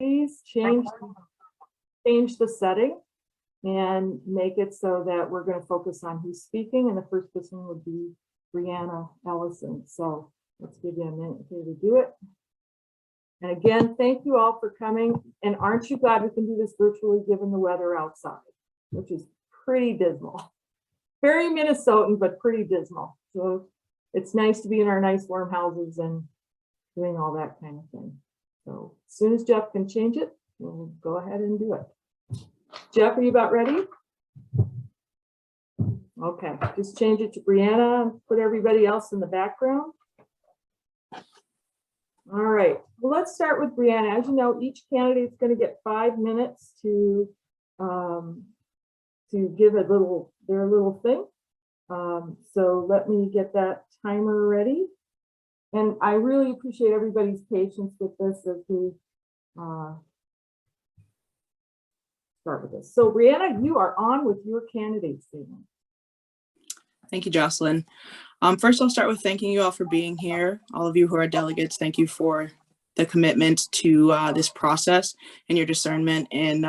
please change the setting and make it so that we're going to focus on who's speaking, and the first person would be Brianna Ellison. So let's give you a minute here to do it. And again, thank you all for coming. And aren't you glad we can do this virtually given the weather outside, which is pretty dismal. Very Minnesotan, but pretty dismal. So it's nice to be in our nice warm houses and doing all that kind of thing. So as soon as Jeff can change it, we'll go ahead and do it. Jeff, are you about ready? Okay, just change it to Brianna, put everybody else in the background. All right, well, let's start with Brianna. As you know, each candidate is going to get 5 minutes to give their little thing. So let me get that timer ready. And I really appreciate everybody's patience with this as we start with this. So Brianna, you are on with your candidate statement. Thank you, Jocelyn. First, I'll start with thanking you all for being here. All of you who are delegates, thank you for the commitment to this process and your discernment in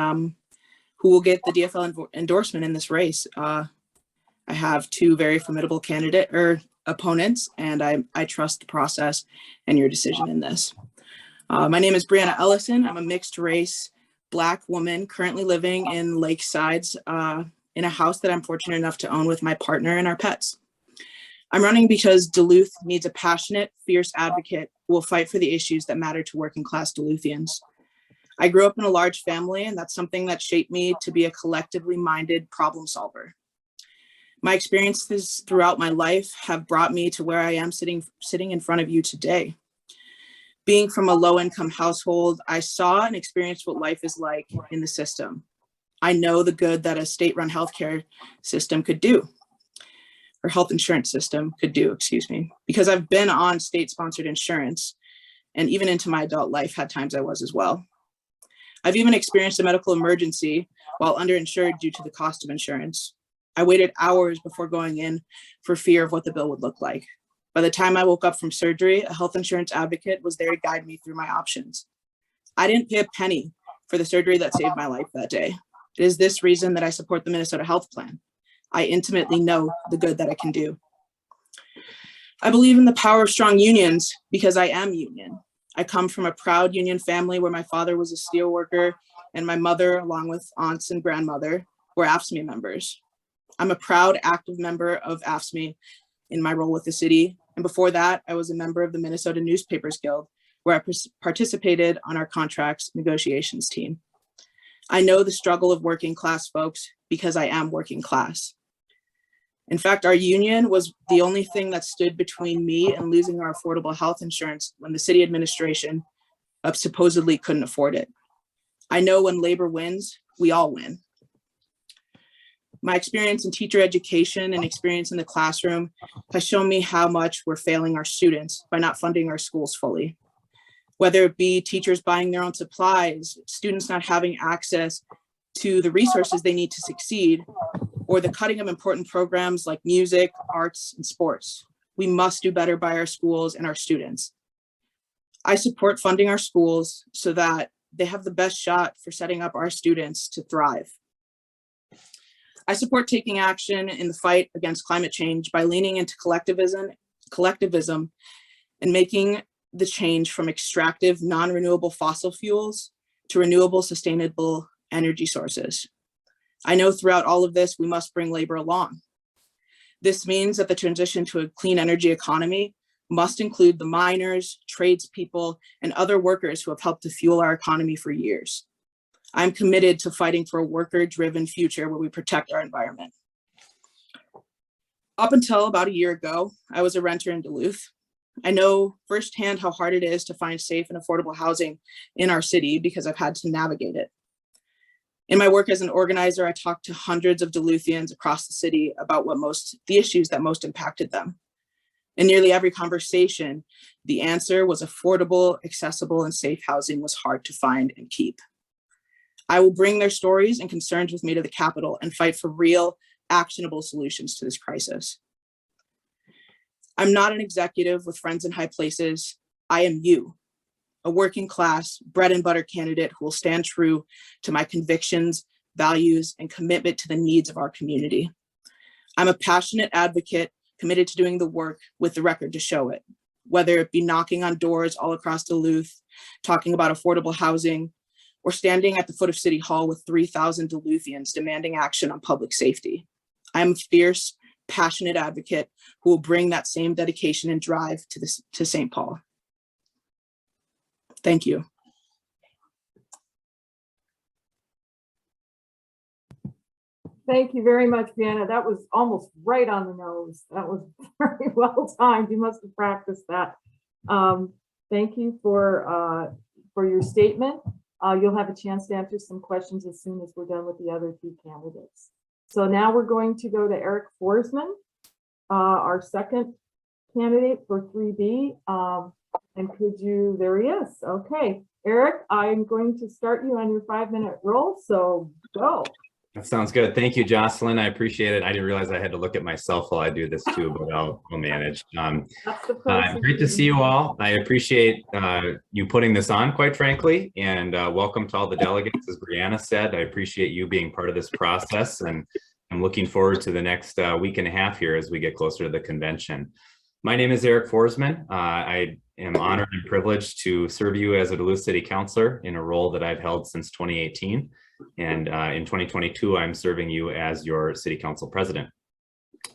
who will get the DFL endorsement in this race. I have 2 very formidable opponents, and I trust the process and your decision in this. My name is Brianna Ellison. I'm a mixed race Black woman currently living in Lakesides in a house that I'm fortunate enough to own with my partner and our pets. I'm running because Duluth needs a passionate, fierce advocate who will fight for the issues that matter to working class Duluthians. I grew up in a large family, and that's something that shaped me to be a collectively minded problem solver. My experiences throughout my life have brought me to where I am sitting in front of you today. Being from a low-income household, I saw and experienced what life is like in the system. I know the good that a state-run healthcare system could do, or health insurance system could do, excuse me, because I've been on state-sponsored insurance, and even into my adult life, had times I was as well. I've even experienced a medical emergency while underinsured due to the cost of insurance. I waited hours before going in for fear of what the bill would look like. By the time I woke up from surgery, a health insurance advocate was there to guide me through my options. I didn't pay a penny for the surgery that saved my life that day. It is this reason that I support the Minnesota Health Plan. I intimately know the good that it can do. I believe in the power of strong unions because I am union. I come from a proud union family where my father was a steel worker and my mother, along with aunts and grandmother, were AFSCME members. I'm a proud active member of AFSCME in my role with the city. And before that, I was a member of the Minnesota Newspapers Guild, where I participated on our contracts negotiations team. I know the struggle of working class folks because I am working class. In fact, our union was the only thing that stood between me and losing our affordable health insurance when the city administration supposedly couldn't afford it. I know when labor wins, we all win. My experience in teacher education and experience in the classroom has shown me how much we're failing our students by not funding our schools fully. Whether it be teachers buying their own supplies, students not having access to the resources they need to succeed, or the cutting of important programs like music, arts, and sports. We must do better by our schools and our students. I support funding our schools so that they have the best shot for setting up our students to thrive. I support taking action in the fight against climate change by leaning into collectivism and making the change from extractive, non-renewable fossil fuels to renewable, sustainable energy sources. I know throughout all of this, we must bring labor along. This means that the transition to a clean energy economy must include the miners, tradespeople, and other workers who have helped to fuel our economy for years. I'm committed to fighting for a worker-driven future where we protect our environment. Up until about a year ago, I was a renter in Duluth. I know firsthand how hard it is to find safe and affordable housing in our city because I've had to navigate it. In my work as an organizer, I talked to hundreds of Duluthians across the city about the issues that most impacted them. In nearly every conversation, the answer was affordable, accessible, and safe housing was hard to find and keep. I will bring their stories and concerns with me to the Capitol and fight for real, actionable solutions to this crisis. I'm not an executive with friends in high places. I am you. a working class, bread and butter candidate who will stand true to my convictions, values, and commitment to the needs of our community. I'm a passionate advocate committed to doing the work with the record to show it, whether it be knocking on doors all across Duluth, talking about affordable housing, or standing at the foot of City Hall with 3,000 Duluthians demanding action on public safety. I'm a fierce, passionate advocate who will bring that same dedication and drive to St. Paul. Thank you. Thank you very much, Brianna. That was almost right on the nose. That was very well timed. You must have practiced that. Thank you for your statement. You'll have a chance to answer some questions as soon as we're done with the other two candidates. So now we're going to go to Eric Forsman, our second candidate for 3B. And could you, there he is. Okay, Eric, I'm going to start you on your 5-minute roll, so go. That sounds good. Thank you, Jocelyn. I appreciate it. I didn't realize I had to look at myself while I do this too, but I'll manage. Great to see you all. I appreciate you putting this on, quite frankly, and welcome to all the delegates. As Brianna said, I appreciate you being part of this process, and I'm looking forward to the next week and a half here as we get closer to the convention. My name is Eric Forsman. I am honored and privileged to serve you as a Duluth City Councilor in a role that I've held since 2018. And in 2022, I'm serving you as your City Council President.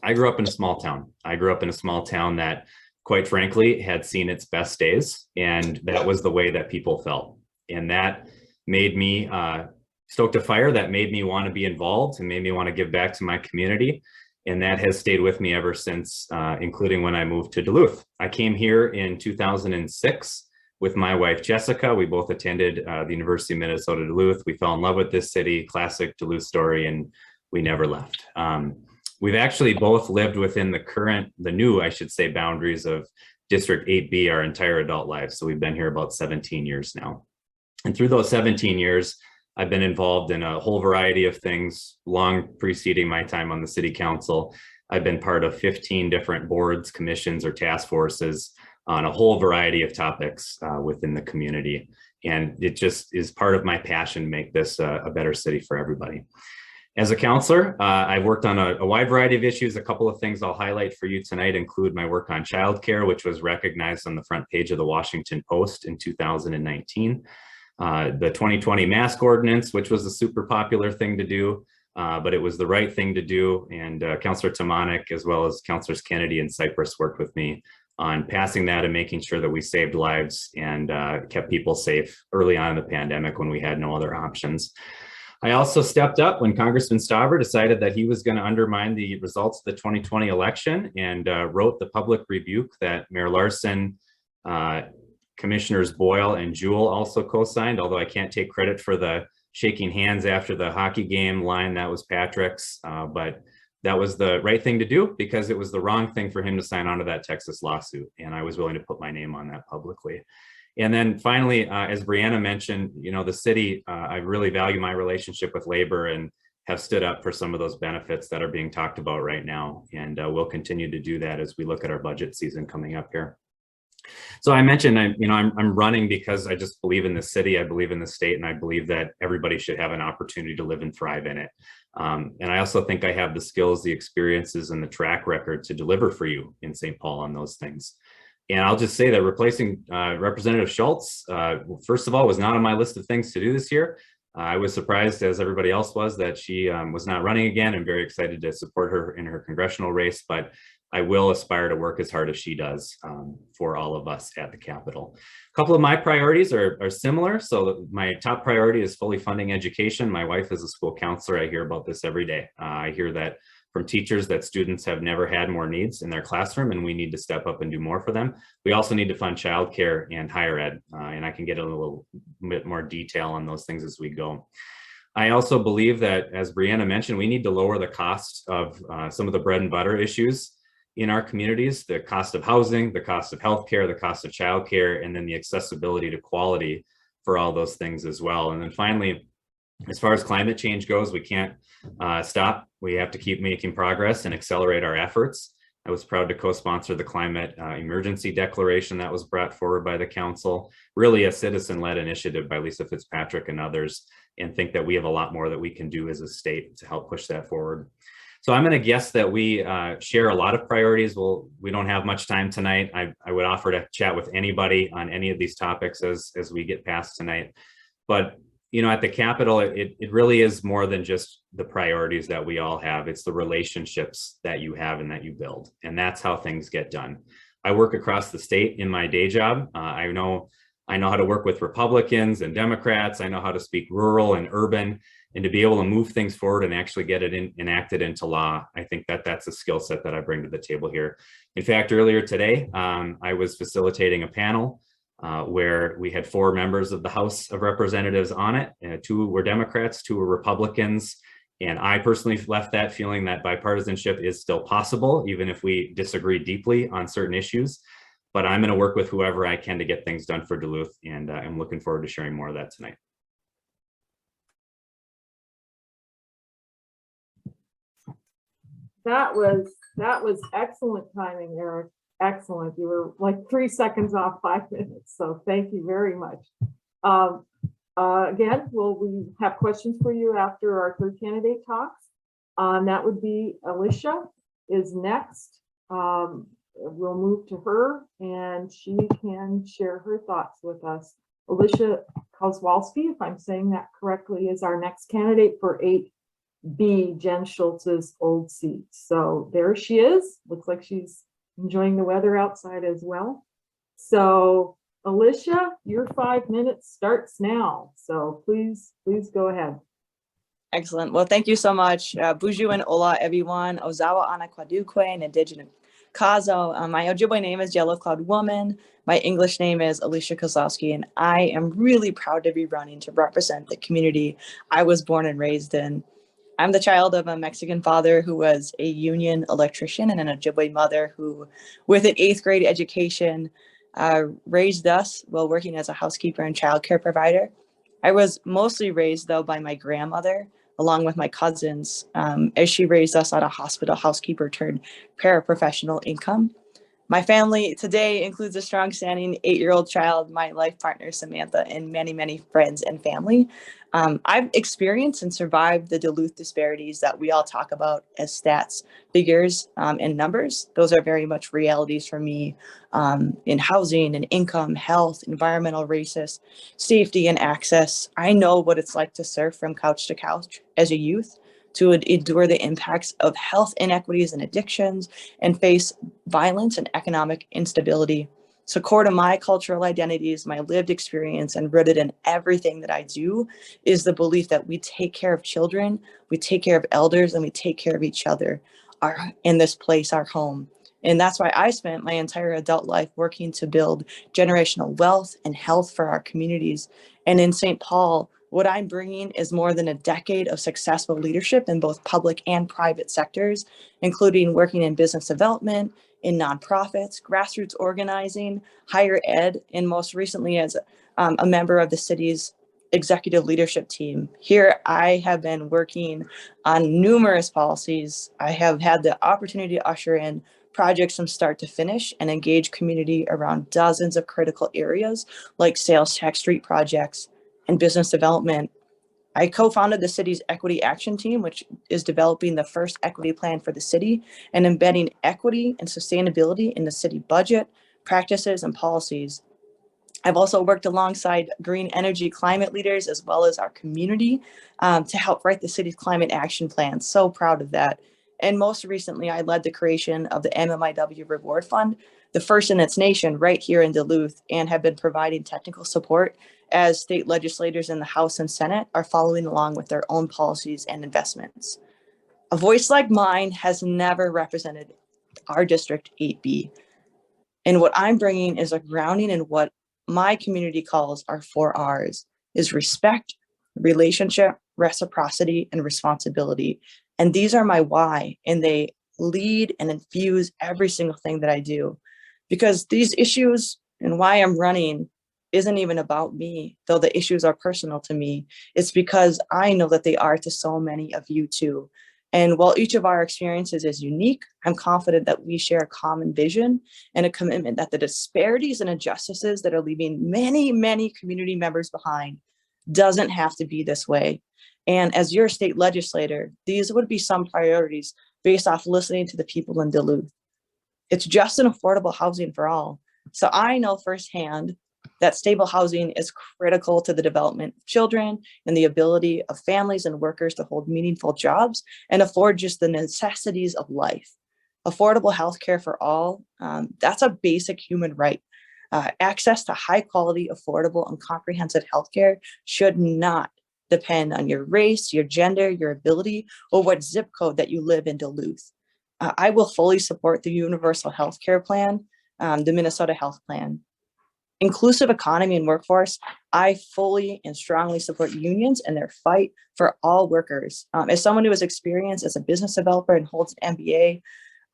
I grew up in a small town. I grew up in a small town that, quite frankly, had seen its best days. And that was the way that people felt. And that made me stoked a fire that made me want to be involved and made me want to give back to my community. And that has stayed with me ever since, including when I moved to Duluth. I came here in 2006 with my wife, Jessica. We both attended the University of Minnesota Duluth. We fell in love with this city, classic Duluth story, and we never left. We've actually both lived within the new, I should say, boundaries of District 8B our entire adult lives. So we've been here about 17 years now. And through those 17 years, I've been involved in a whole variety of things, long preceding my time on the City Council. I've been part of 15 different boards, commissions, or task forces on a whole variety of topics within the community. And it just is part of my passion to make this a better city for everybody. As a counselor, I've worked on a wide variety of issues. A couple of things I'll highlight for you tonight include my work on childcare, which was recognized on the front page of the Washington Post in 2019. The 2020 mask ordinance, which was a super popular thing to do, but it was the right thing to do. And Councillor Tomanek, as well as Councillors Kennedy and Cypress, worked with me on passing that and making sure that we saved lives and kept people safe early on in the pandemic when we had no other options. I also stepped up when Congressman Stauber decided that he was going to undermine the results of the 2020 election and wrote the public rebuke that Mayor Larson, Commissioners Boyle and Jewell also co-signed, although I can't take credit for the shaking hands after the hockey game line. That was Patrick's, but that was the right thing to do because it was the wrong thing for him to sign on to that Texas lawsuit. And I was willing to put my name on that publicly. And then finally, as Brianna mentioned, you know, the city, I really value my relationship with labor and have stood up for some of those benefits that are being talked about right now. And we'll continue to do that as we look at our budget season coming up here. So I mentioned, I'm running because I just believe in the city, I believe in the state, and I believe that everybody should have an opportunity to live and thrive in it. And I also think I have the skills, the experiences, and the track record to deliver for you in St. Paul on those things. And I'll just say that replacing Representative Schultz, first of all, was not on my list of things to do this year. I was surprised, as everybody else was, that she was not running again. I'm very excited to support her in her congressional race, but I will aspire to work as hard as she does for all of us at the Capitol. A couple of my priorities are similar. So my top priority is fully funding education. My wife is a school counselor. I hear about this every day. I hear that from teachers that students have never had more needs in their classroom, and we need to step up and do more for them. We also need to fund childcare and higher ed, and I can get a little bit more detail on those things as we go. I also believe that, as Brianna mentioned, we need to lower the cost of some of the bread and butter issues in our communities, the cost of housing, the cost of healthcare, the cost of childcare, and then the accessibility to quality for all those things as well. And then finally, as far as climate change goes, we can't stop. We have to keep making progress and accelerate our efforts. I was proud to co-sponsor the climate emergency declaration that was brought forward by the council, really a citizen-led initiative by Lisa Fitzpatrick and others, and think that we have a lot more that we can do as a state to help push that forward. So I'm going to guess that we share a lot of priorities. Well, we don't have much time tonight. I would offer to chat with anybody on any of these topics as we get past tonight. But you know, at the Capitol, it really is more than just the priorities that we all have. It's the relationships that you have and that you build. And that's how things get done. I work across the state in my day job. I know how to work with Republicans and Democrats. I know how to speak rural and urban, and to be able to move things forward and actually get it enacted into law. I think that that's a skill set that I bring to the table here. In fact, earlier today, I was facilitating a panel where we had 4 members of the House of Representatives on it. 2 were Democrats, 2 were Republicans. And I personally left that feeling that bipartisanship is still possible, even if we disagree deeply on certain issues. But I'm going to work with whoever I can to get things done for Duluth. And I'm looking forward to sharing more of that tonight. That was excellent timing, Eric. Excellent. You were like 3 seconds off 5 minutes. So thank you very much. Again, will we have questions for you after our 3rd candidate talks? That would be Alicia is next. We'll move to her and she can share her thoughts with us. Alicia Kozłowski, if I'm saying that correctly, is our next candidate for 8B, Jen Schultz's old seat. So there she is. Looks like she's enjoying the weather outside as well. So Alicia, your 5 minutes starts now. So please go ahead. Excellent. Well, thank you so much. Buju and Ola, everyone. Ozawa Ana Kwadukwe, and Indigenous Kazo. My Ojibwe name is Yellow Cloud Woman. My English name is Alicia Kozłowski, and I am really proud to be running to represent the community I was born and raised in. I'm the child of a Mexican father who was a union electrician and an Ojibwe mother who, with an 8th grade education, raised us while working as a housekeeper and childcare provider. I was mostly raised, though, by my grandmother, along with my cousins, as she raised us on a hospital housekeeper turned paraprofessional income. My family today includes a strong-standing 8-year-old child, my life partner, Samantha, and many, many friends and family. I've experienced and survived the Duluth disparities that we all talk about as stats, figures, and numbers. Those are very much realities for me in housing and income, health, environmental, racist, safety, and access. I know what it's like to surf from couch to couch as a youth, to endure the impacts of health inequities and addictions, and face violence and economic instability. So core to my cultural identities, my lived experience, and rooted in everything that I do is the belief that we take care of children, we take care of elders, and we take care of each other in this place, our home. And that's why I spent my entire adult life working to build generational wealth and health for our communities. And in St. Paul, what I'm bringing is more than a decade of successful leadership in both public and private sectors, including working in business development, in nonprofits, grassroots organizing, higher ed, and most recently as a member of the city's executive leadership team. Here, I have been working on numerous policies. I have had the opportunity to usher in projects from start to finish and engage community around dozens of critical areas like sales tax street projects and business development. I co-founded the city's equity action team, which is developing the first equity plan for the city and embedding equity and sustainability in the city budget, practices, and policies. I've also worked alongside green energy climate leaders as well as our community to help write the city's climate action plan. So proud of that. And most recently, I led the creation of the MMIW Reward Fund, the first in its nation right here in Duluth, and have been providing technical support as state legislators in the House and Senate are following along with their own policies and investments. A voice like mine has never represented our District 8B. And what I'm bringing is a grounding in what my community calls our 4 Rs, is respect, relationship, reciprocity, and responsibility. And these are my why, and they lead and infuse every single thing that I do. Because these issues and why I'm running isn't even about me, though the issues are personal to me. It's because I know that they are to so many of you too. And while each of our experiences is unique, I'm confident that we share a common vision and a commitment that the disparities and injustices that are leaving many, many community members behind doesn't have to be this way. And as your state legislator, these would be some priorities based off listening to the people in Duluth. It's just and affordable housing for all. So I know firsthand that stable housing is critical to the development of children and the ability of families and workers to hold meaningful jobs and afford just the necessities of life. Affordable healthcare for all, that's a basic human right. Access to high quality, affordable, and comprehensive healthcare should not depend on your race, your gender, your ability, or what zip code that you live in Duluth. I will fully support the Universal Healthcare Plan, the Minnesota Health Plan. Inclusive economy and workforce, I fully and strongly support unions and their fight for all workers. As someone who has experience as a business developer and holds an MBA,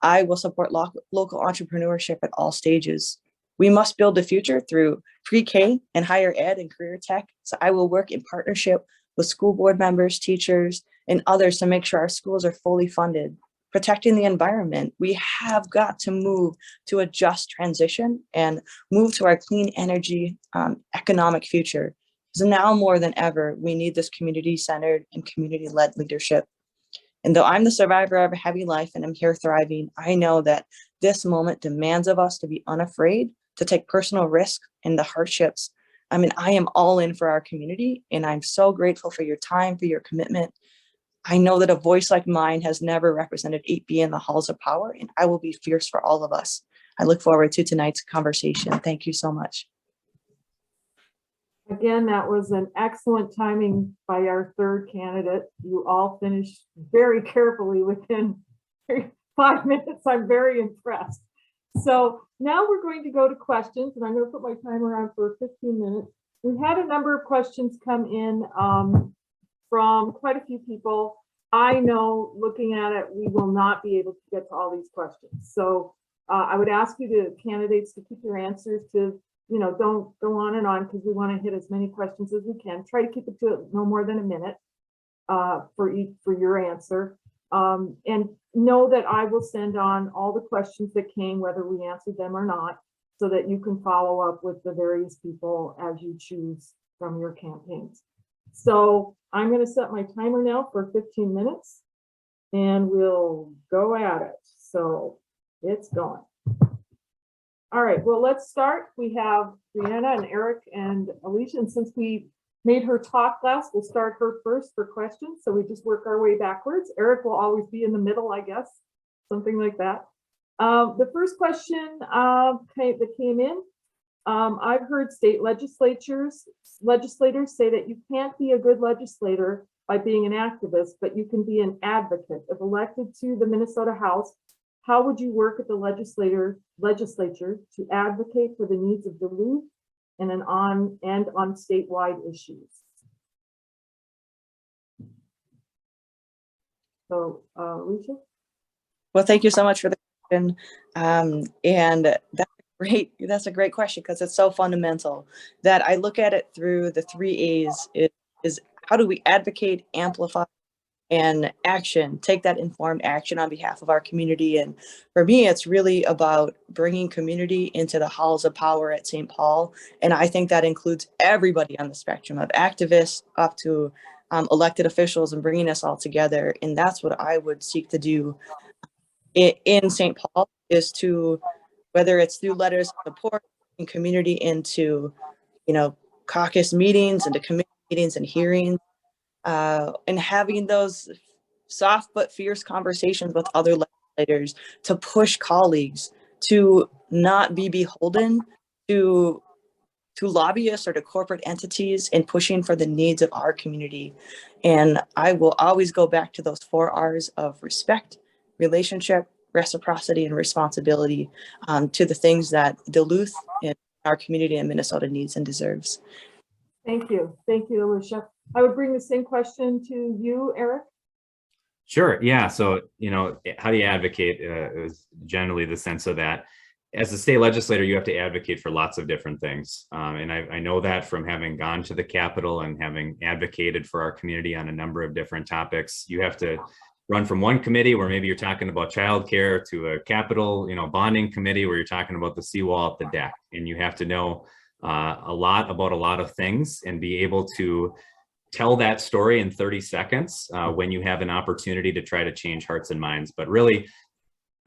I will support local entrepreneurship at all stages. We must build the future through pre-K and higher ed and career tech. So I will work in partnership with school board members, teachers, and others to make sure our schools are fully funded. Protecting the environment, we have got to move to a just transition and move to our clean energy economic future. So now more than ever, we need this community-centered and community-led leadership. And though I'm the survivor of a heavy life and I'm here thriving, I know that this moment demands of us to be unafraid, to take personal risk in the hardships. I mean, I am all in for our community, and I'm so grateful for your time, for your commitment. I know that a voice like mine has never represented 8B in the halls of power, and I will be fierce for all of us. I look forward to tonight's conversation. Thank you so much. Again, that was an excellent timing by our third candidate. You all finished very carefully within 5 minutes. I'm very impressed. So now we're going to go to questions, and I'm going to put my timer on for 15 minutes. We had a number of questions come in from quite a few people. I know, looking at it, we will not be able to get to all these questions. So I would ask you candidates to keep your answers to, don't go on and on, because we want to hit as many questions as we can. Try to keep it to no more than a minute for your answer. And know that I will send on all the questions that came, whether we answered them or not, so that you can follow up with the various people as you choose from your campaigns. So I'm going to set my timer now for 15 minutes and we'll go at it. So it's going. All right, well, let's start. We have Brianna and Eric and Alicia, and since we made her talk last, we'll start her first for questions. So we just work our way backwards. Eric will always be in the middle, I guess, something like that. The first question that came in, I've heard state legislators say that you can't be a good legislator by being an activist, but you can be an advocate. If elected to the Minnesota House, how would you work at the legislature to advocate for the needs of Duluth and on statewide issues? So, Alicia? Well, thank you so much for the question. And that's a great question, because it's so fundamental that I look at it through the 3 A's. Is how do we advocate, amplify, and action, take that informed action on behalf of our community. And for me, it's really about bringing community into the halls of power at St. Paul. And I think that includes everybody on the spectrum, of activists up to elected officials, and bringing us all together. And that's what I would seek to do in St. Paul, is to, whether it's through letters of support and community into, caucus meetings, into committee meetings and hearings, and having those soft but fierce conversations with other legislators to push colleagues to not be beholden to lobbyists or to corporate entities in pushing for the needs of our community. And I will always go back to those 4 R's of respect, relationship, reciprocity, and responsibility to the things that Duluth and our community in Minnesota needs and deserves. Thank you. Thank you, Alicia. I would bring the same question to you, Eric. Sure. Yeah. So, how do you advocate is generally the sense of that. As a state legislator, you have to advocate for lots of different things. And I know that from having gone to the Capitol and having advocated for our community on a number of different topics. You have to run from one committee where maybe you're talking about childcare to a capital, bonding committee where you're talking about the seawall at the deck, and you have to know a lot about a lot of things and be able to tell that story in 30 seconds when you have an opportunity to try to change hearts and minds. But really,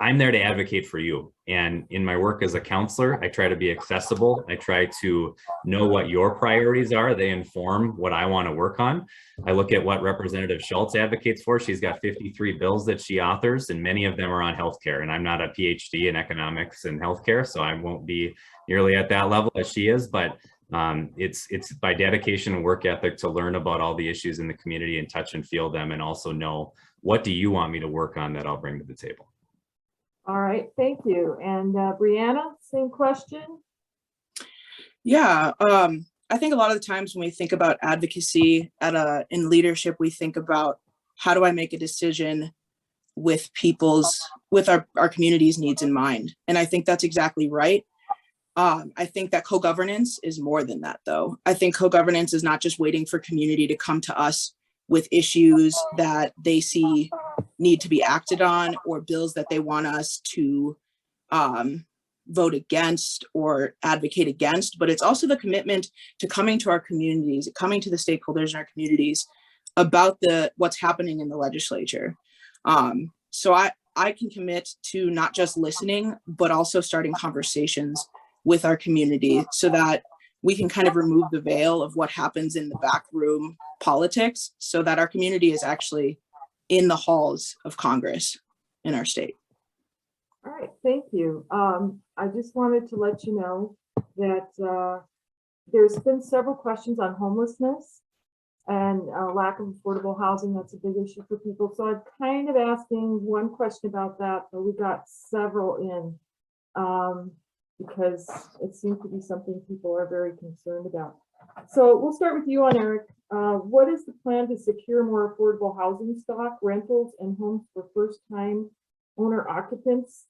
I'm there to advocate for you. And in my work as a counselor, I try to be accessible. I try to know what your priorities are. They inform what I want to work on. I look at what Representative Schultz advocates for. She's got 53 bills that she authors, and many of them are on healthcare. And I'm not a PhD in economics and healthcare, so I won't be nearly at that level as she is. But it's by dedication and work ethic to learn about all the issues in the community and touch and feel them, and also know, what do you want me to work on that I'll bring to the table? All right, thank you. And Brianna, same question? Yeah, I think a lot of the times when we think about advocacy in leadership, we think about, how do I make a decision with our community's needs in mind? And I think that's exactly right. I think that co-governance is more than that, though. I think co-governance is not just waiting for community to come to us with issues that they see need to be acted on, or bills that they want us to vote against or advocate against, but it's also the commitment to coming to our communities, coming to the stakeholders in our communities about what's happening in the legislature. So I can commit to not just listening, but also starting conversations with our community so that we can kind of remove the veil of what happens in the backroom politics, so that our community is actually in the halls of Congress in our state. All right, thank you. I just wanted to let you know that there's been several questions on homelessness and lack of affordable housing. That's a big issue for people. So I'm kind of asking one question about that, but we got several in because it seems to be something people are very concerned about. So we'll start with you on Eric. What is the plan to secure more affordable housing stock, rentals, and homes for first-time owner occupants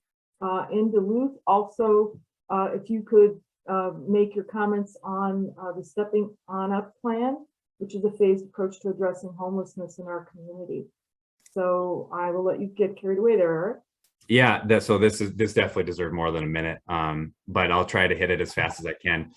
in Duluth? Also, if you could make your comments on the Stepping On Up plan, which is a phased approach to addressing homelessness in our community. So I will let you get carried away there, Eric. Yeah, so this definitely deserved more than a minute, but I'll try to hit it as fast as I can.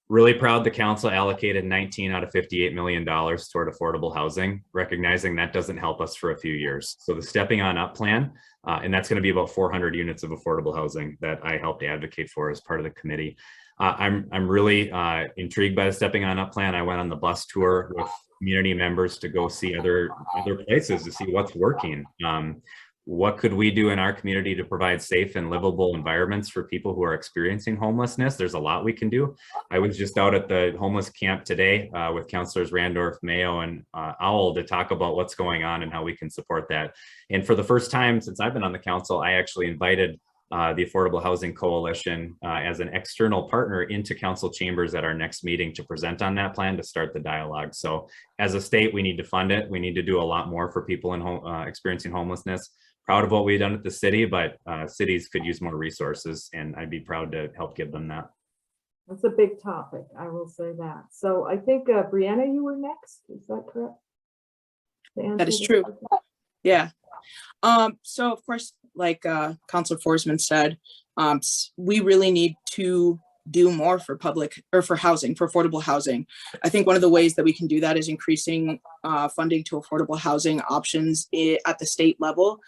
Really proud the council allocated 19 out of $58 million toward affordable housing, recognizing that doesn't help us for a few years. So the Stepping On Up plan, and that's going to be about 400 units of affordable housing that I helped advocate for as part of the committee. I'm really intrigued by the Stepping On Up plan. I went on the bus tour with community members to go see other places to see what's working. What could we do in our community to provide safe and livable environments for people who are experiencing homelessness? There's a lot we can do. I was just out at the homeless camp today with Councilors Randorf, Mayo, and Owl to talk about what's going on and how we can support that. And for the first time since I've been on the council, I actually invited the Affordable Housing Coalition as an external partner into council chambers at our next meeting to present on that plan to start the dialogue. So as a state, we need to fund it. We need to do a lot more for people experiencing homelessness. Proud of what we've done at the city, but cities could use more resources, and I'd be proud to help give them that. That's a big topic, I will say that. So I think Brianna, you were next. Is that correct? That is true. Yeah. So of course, like Councilor Forsman said, we really need to do more for housing, for affordable housing. I think one of the ways that we can do that is increasing funding to affordable housing options at the state level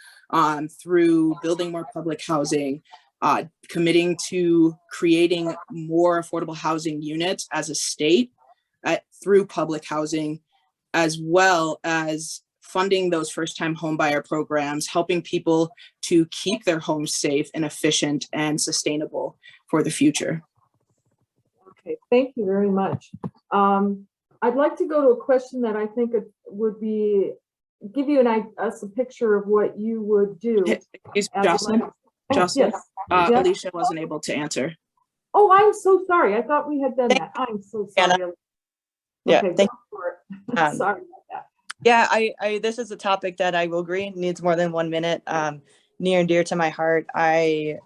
through building more public housing, committing to creating more affordable housing units as a state through public housing, as well as funding those first-time homebuyer programs, helping people to keep their homes safe and efficient and sustainable for the future. Okay, thank you very much. I'd like to go to a question that I think would give you a picture of what you would do. Jocelyn, Yes. Alicia wasn't able to answer. Oh, I'm so sorry. I thought we had done that. I'm so sorry. Yeah, okay, thank you. Sorry about that. Yeah, I this is a topic that I will agree needs more than 1 minute. Near and dear to my heart. With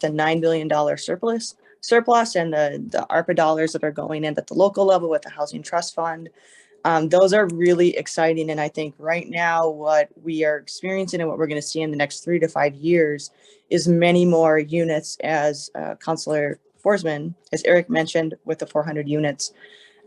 a $9 billion surplus and the ARPA dollars that are going in at the local level with the Housing Trust Fund, Those are really exciting. And I think right now what we are experiencing and what we're going to see in the next 3 to 5 years is many more units, as Councillor Forsman, as Eric mentioned, with the 400 units.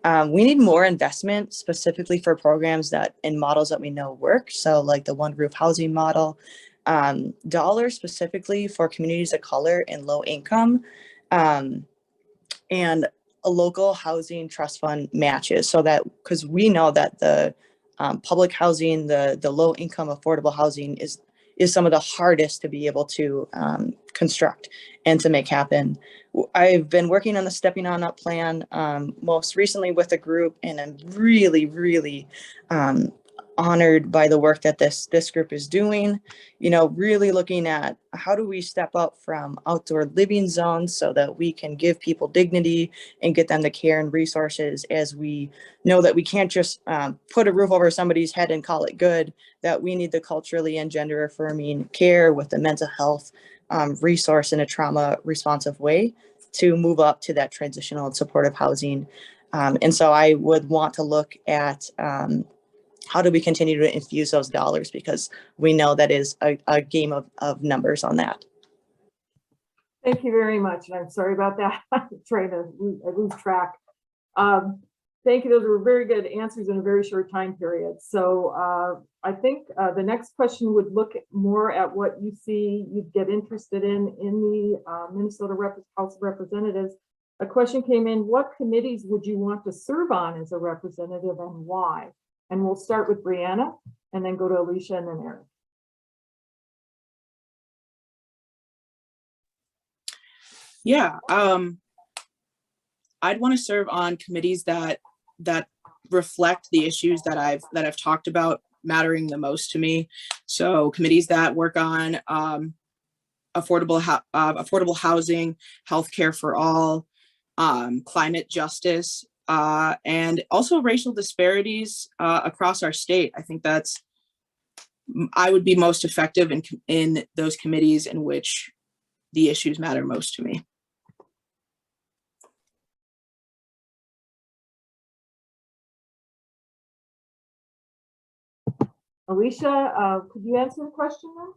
We need more investment specifically for programs that and models that we know work. So like the one roof housing model, dollars specifically for communities of color and low income, and a local housing trust fund matches, so that, because we know that the public housing, the low income affordable housing is some of the hardest to be able to construct and to make happen. I've been working on the Stepping On Up plan most recently with a group, and I'm really honored by the work that this group is doing. You know, really looking at how do we step up from outdoor living zones so that we can give people dignity and get them the care and resources, as we know that we can't just put a roof over somebody's head and call it good, that we need the culturally and gender affirming care with the mental health resource in a trauma responsive way to move up to that transitional and supportive housing. And so I would want to look at how do we continue to infuse those dollars, because we know that is a game of numbers on that. Thank you very much. And I'm sorry about that. I'm trying to lose track. Thank you. Those were very good answers in a very short time period. So I think the next question would look more at what you see you'd get interested in the Minnesota House of Representatives. A question came in: what committees would you want to serve on as a representative, and why? And we'll start with Brianna and then go to Alicia and then Eric. Yeah, I'd want to serve on committees that reflect the issues that I've talked about mattering the most to me. So committees that work on affordable housing, healthcare for all, climate justice, and also racial disparities across our state. I think I would be most effective in those committees in which the issues matter most to me. Alicia, could you answer the question then?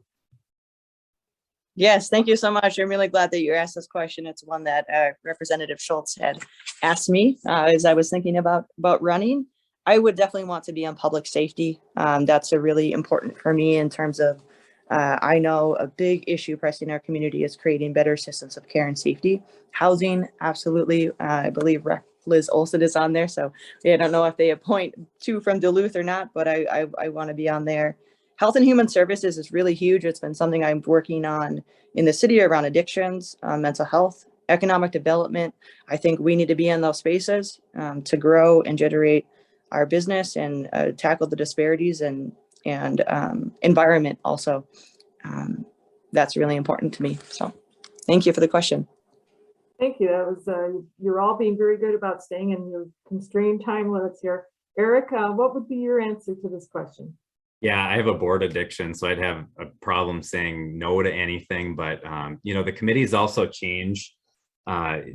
Yes, thank you so much. I'm really glad that you asked this question. It's one that Representative Schultz had asked me as I was thinking about running. I would definitely want to be on public safety. That's a really important for me in terms of, I know a big issue pressing our community is creating better systems of care and safety. Housing, absolutely. I believe Liz Olson is on there, so I don't know if they appoint two from Duluth or not, but I want to be on there. Health and Human Services is really huge. It's been something I'm working on in the city around addictions, mental health, economic development. I think we need to be in those spaces to grow and generate our business and tackle the disparities and environment also. That's really important to me. So thank you for the question. Thank you. That was, you're all being very good about staying in your constrained time limits here. Eric, what would be your answer to this question? Yeah, I have a board addiction, so I'd have a problem saying no to anything. But you know, the committees also change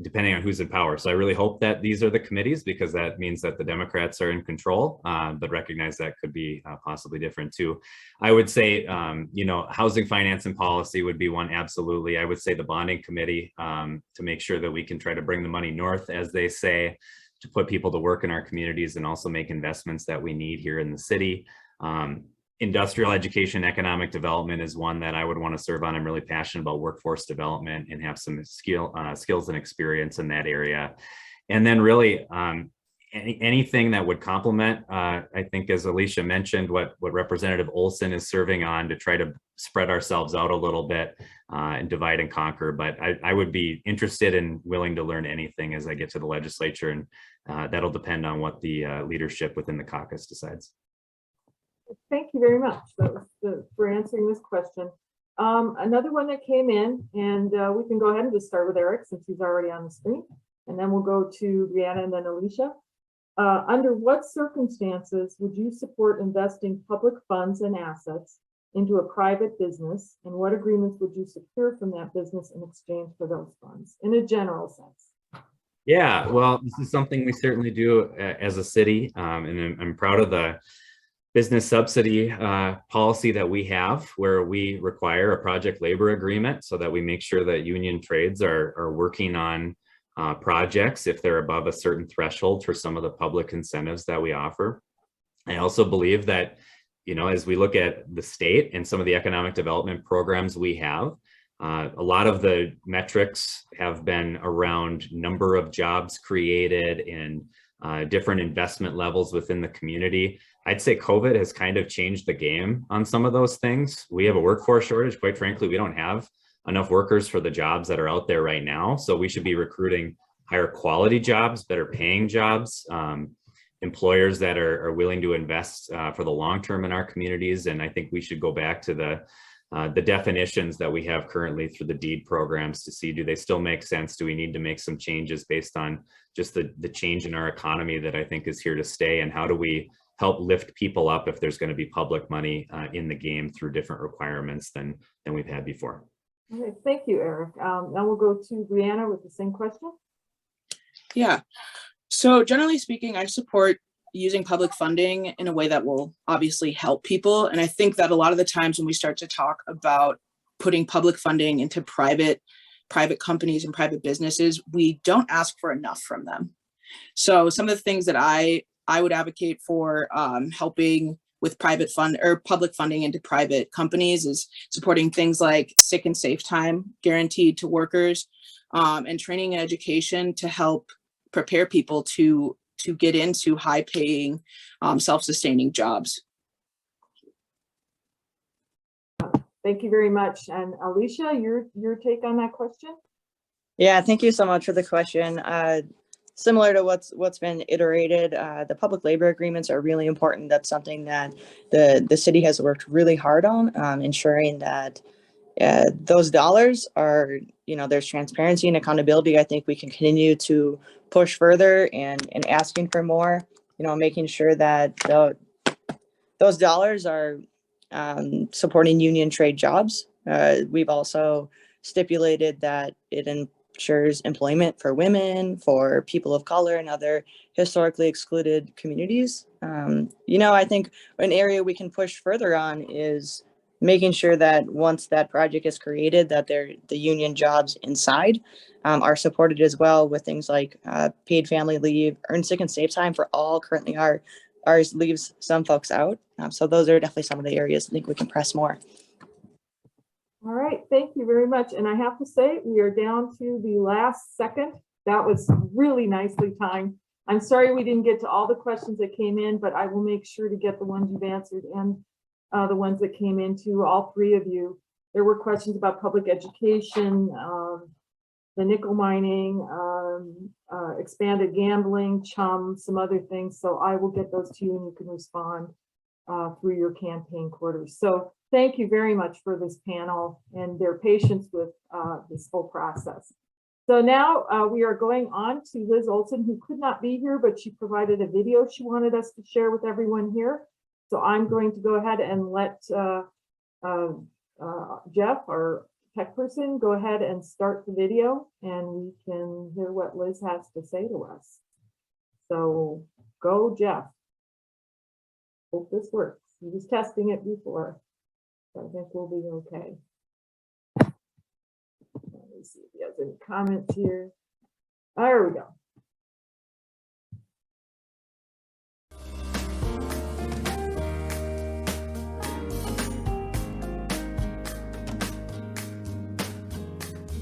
depending on who's in power. So I really hope that these are the committees, because that means that the Democrats are in control, but recognize that could be possibly different too. I would say, you know, housing finance and policy would be one, absolutely. I would say the bonding committee to make sure that we can try to bring the money north, as they say, to put people to work in our communities and also make investments that we need here in the city. Industrial education, economic development is one that I would want to serve on. I'm really passionate about workforce development and have some skills and experience in that area. And then really anything that would complement, I think, as Alicia mentioned, what Representative Olson is serving on, to try to spread ourselves out a little bit and divide and conquer. But I would be interested and willing to learn anything as I get to the legislature, and that'll depend on what the leadership within the caucus decides. Thank you very much for answering this question. Another one that came in, and we can go ahead and just start with Eric since he's already on the screen, and then we'll go to Brianna and then Alicia. Under what circumstances would you support investing public funds and assets into a private business, and what agreements would you secure from that business in exchange for those funds, in a general sense? Yeah, well, this is something we certainly do as a city, and I'm proud of the business subsidy policy that we have, where we require a project labor agreement so that we make sure that union trades are working on projects if they're above a certain threshold for some of the public incentives that we offer. I also believe that, as we look at the state and some of the economic development programs we have, a lot of the metrics have been around number of jobs created and different investment levels within the community. I'd say COVID has kind of changed the game on some of those things. We have a workforce shortage. Quite frankly, we don't have enough workers for the jobs that are out there right now. So we should be recruiting higher quality jobs, better paying jobs, employers that are willing to invest for the long term in our communities. And I think we should go back to the definitions that we have currently through the deed programs to see, do they still make sense? Do we need to make some changes based on just the change in our economy that I think is here to stay? And how do we help lift people up if there's going to be public money in the game through different requirements than we've had before? Okay, thank you, Eric. Now we'll go to Brianna with the same question. Yeah. So generally speaking, I support using public funding in a way that will obviously help people. And I think that a lot of the times when we start to talk about putting public funding into private companies and private businesses, we don't ask for enough from them. So some of the things that I would advocate for helping with public funding into private companies is supporting things like sick and safe time guaranteed to workers, and training and education to help prepare people to get into high paying, self-sustaining jobs. Thank you very much. And Alicia, your take on that question? Yeah, thank you so much for the question. Similar to what's been iterated, the public labor agreements are really important. That's something that the city has worked really hard on, ensuring that those dollars are, there's transparency and accountability. I think we can continue to push further and asking for more, making sure that those dollars are supporting union trade jobs. We've also stipulated that it ensures employment for women, for people of color, and other historically excluded communities. I think an area we can push further on is making sure that once that project is created, that the union jobs inside are supported as well, with things like paid family leave, earned sick and safe time for all. Currently ours leaves some folks out. So those are definitely some of the areas I think we can press more. All right, thank you very much. And I have to say, we are down to the last second. That was really nicely timed. I'm sorry we didn't get to all the questions that came in, but I will make sure to get the ones you've answered and the ones that came into all three of you. There were questions about public education, the nickel mining, expanded gambling, CHUM, some other things. So I will get those to you and you can respond through your campaign quarters. So thank you very much for this panel and their patience with this whole process. So now we are going on to Liz Olson, who could not be here, but she provided a video she wanted us to share with everyone here. So I'm going to go ahead and let Jeff, our tech person, go ahead and start the video and we can hear what Liz has to say to us. So go, Jeff. Hope this works. He was testing it before, so I think we'll be okay. Let me see if he has any comments here. There we go.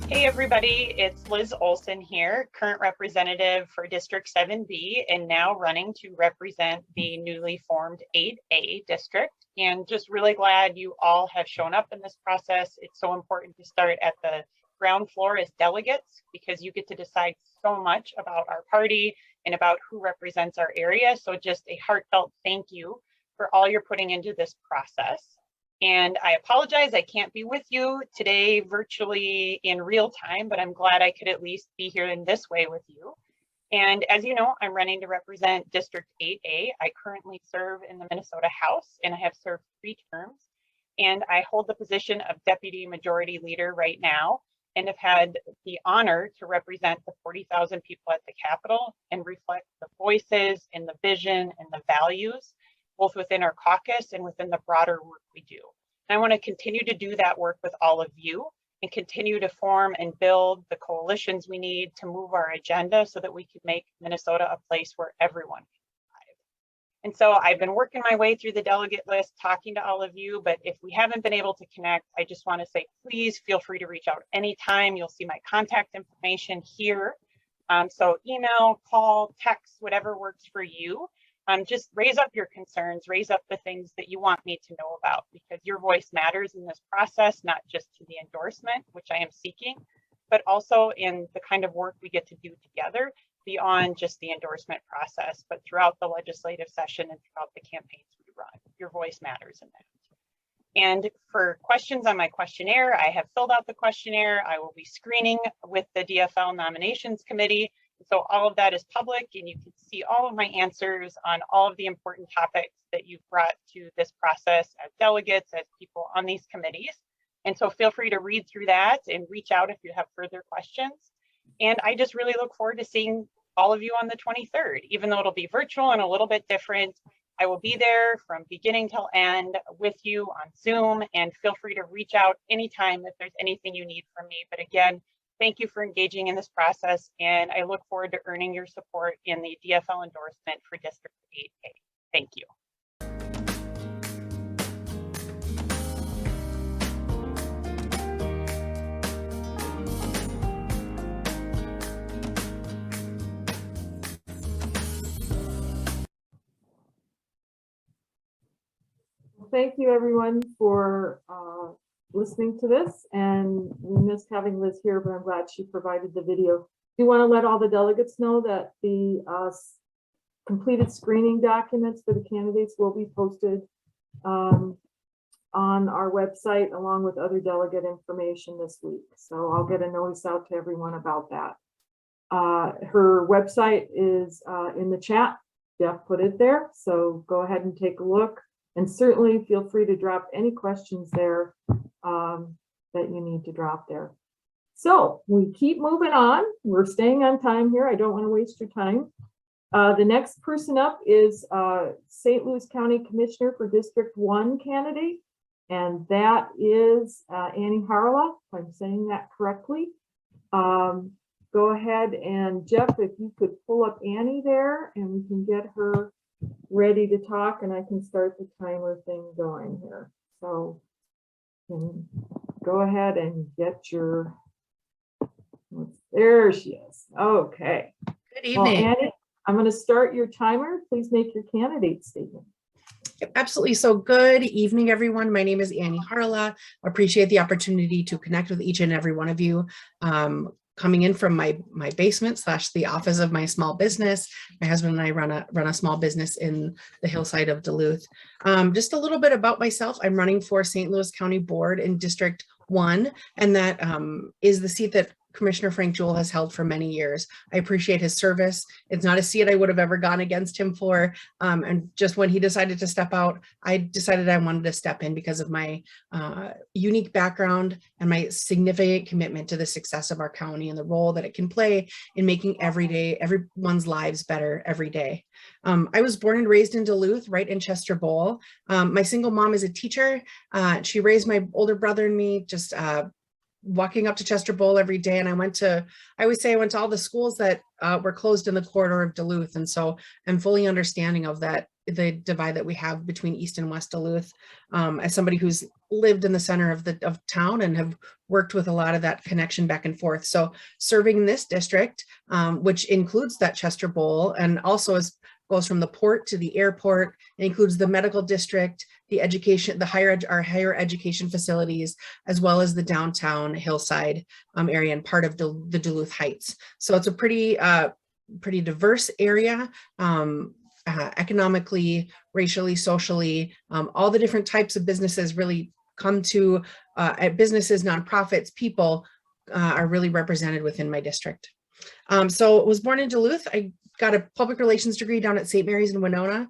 Hey everybody, it's Liz Olson here, current representative for District 7B and now running to represent the newly formed 8A district. And just really glad you all have shown up in this process. It's so important to start at the ground floor as delegates because you get to decide so much about our party and about who represents our area. So just a heartfelt thank you for all you're putting into this process. And I apologize, I can't be with you today virtually in real time, but I'm glad I could at least be here in this way with you. And as you know, I'm running to represent District 8A. I currently serve in the Minnesota House and I have served 3 terms. And I hold the position of Deputy Majority Leader right now. and have had the honor to represent the 40,000 people at the Capitol and reflect the voices and the vision and the values, both within our caucus and within the broader work we do. And I want to continue to do that work with all of you and continue to form and build the coalitions we need to move our agenda so that we can make Minnesota a place where everyone can thrive. And so I've been working my way through the delegate list, talking to all of you, but if we haven't been able to connect, I just want to say, please feel free to reach out anytime. You'll see my contact information here. So email, call, text, whatever works for you. Just raise up your concerns, raise up the things that you want me to know about, because your voice matters in this process, not just to the endorsement, which I am seeking, but also in the kind of work we get to do together beyond just the endorsement process, but throughout the legislative session and throughout the campaigns we run. Your voice matters in that. And for questions on my questionnaire, I have filled out the questionnaire. I will be screening with the DFL nominations committee. So all of that is public, and you can see all of my answers on all of the important topics that you've brought to this process as delegates, as people on these committees. And so feel free to read through that and reach out if you have further questions. And I just really look forward to seeing all of you on the 23rd, even though it'll be virtual and a little bit different. I will be there from beginning till end with you on Zoom, and feel free to reach out anytime if there's anything you need from me. But again, thank you for engaging in this process, and I look forward to earning your support in the DFL endorsement for District 8A. Thank you. Thank you, everyone, for listening to this, and we missed having Liz here, but I'm glad she provided the video. Do you want to let all the delegates know that the completed screening documents for the candidates will be posted on our website along with other delegate information this week? So I'll get a notice out to everyone about that. Her website is in the chat. Jeff put it there, so go ahead and take a look. And certainly feel free to drop any questions there that you need to drop there. So we keep moving on. We're staying on time here. I don't want to waste your time. The next person up is St. Louis County Commissioner for District 1 candidate, and that is Annie Harla, if I'm saying that correctly. Go ahead and Jeff, if you could pull up Annie there and we can get her ready to talk, and I can start the timer thing going here. So go ahead and get your, there she is. Okay. Good evening. Well, Annie, I'm going to start your timer. Please make your candidate statement. Absolutely. So good evening, everyone. My name is Annie Harla. Appreciate the opportunity to connect with each and every one of you. Coming in from my basement / the office of my small business. My husband and I run a small business in the hillside of Duluth. Just a little bit about myself. I'm running for St. Louis County Board in District 1, and that is the seat that Commissioner Frank Jewell has held for many years. I appreciate his service. It's not a seat I would have ever gone against him for. And just when he decided to step out, I decided I wanted to step in because of my unique background and my significant commitment to the success of our county and the role that it can play in making everyone's lives better every day. I was born and raised in Duluth, right in Chester Bowl. My single mom is a teacher. She raised my older brother and me, just walking up to Chester Bowl every day. And I always say I went to all the schools that were closed in the corridor of Duluth. And so I'm fully understanding of that, the divide that we have between East and West Duluth, as somebody who's lived in the center of town and have worked with a lot of that connection back and forth. So serving in this district, which includes that Chester Bowl, and also goes from the port to the airport. It includes the medical district, the education, our higher education facilities, as well as the downtown hillside area and part of the Duluth Heights. So it's a pretty diverse area, economically, racially, socially. All the different types of businesses really come to businesses, nonprofits, people are really represented within my district. So I was born in Duluth. I got a public relations degree down at St. Mary's in Winona,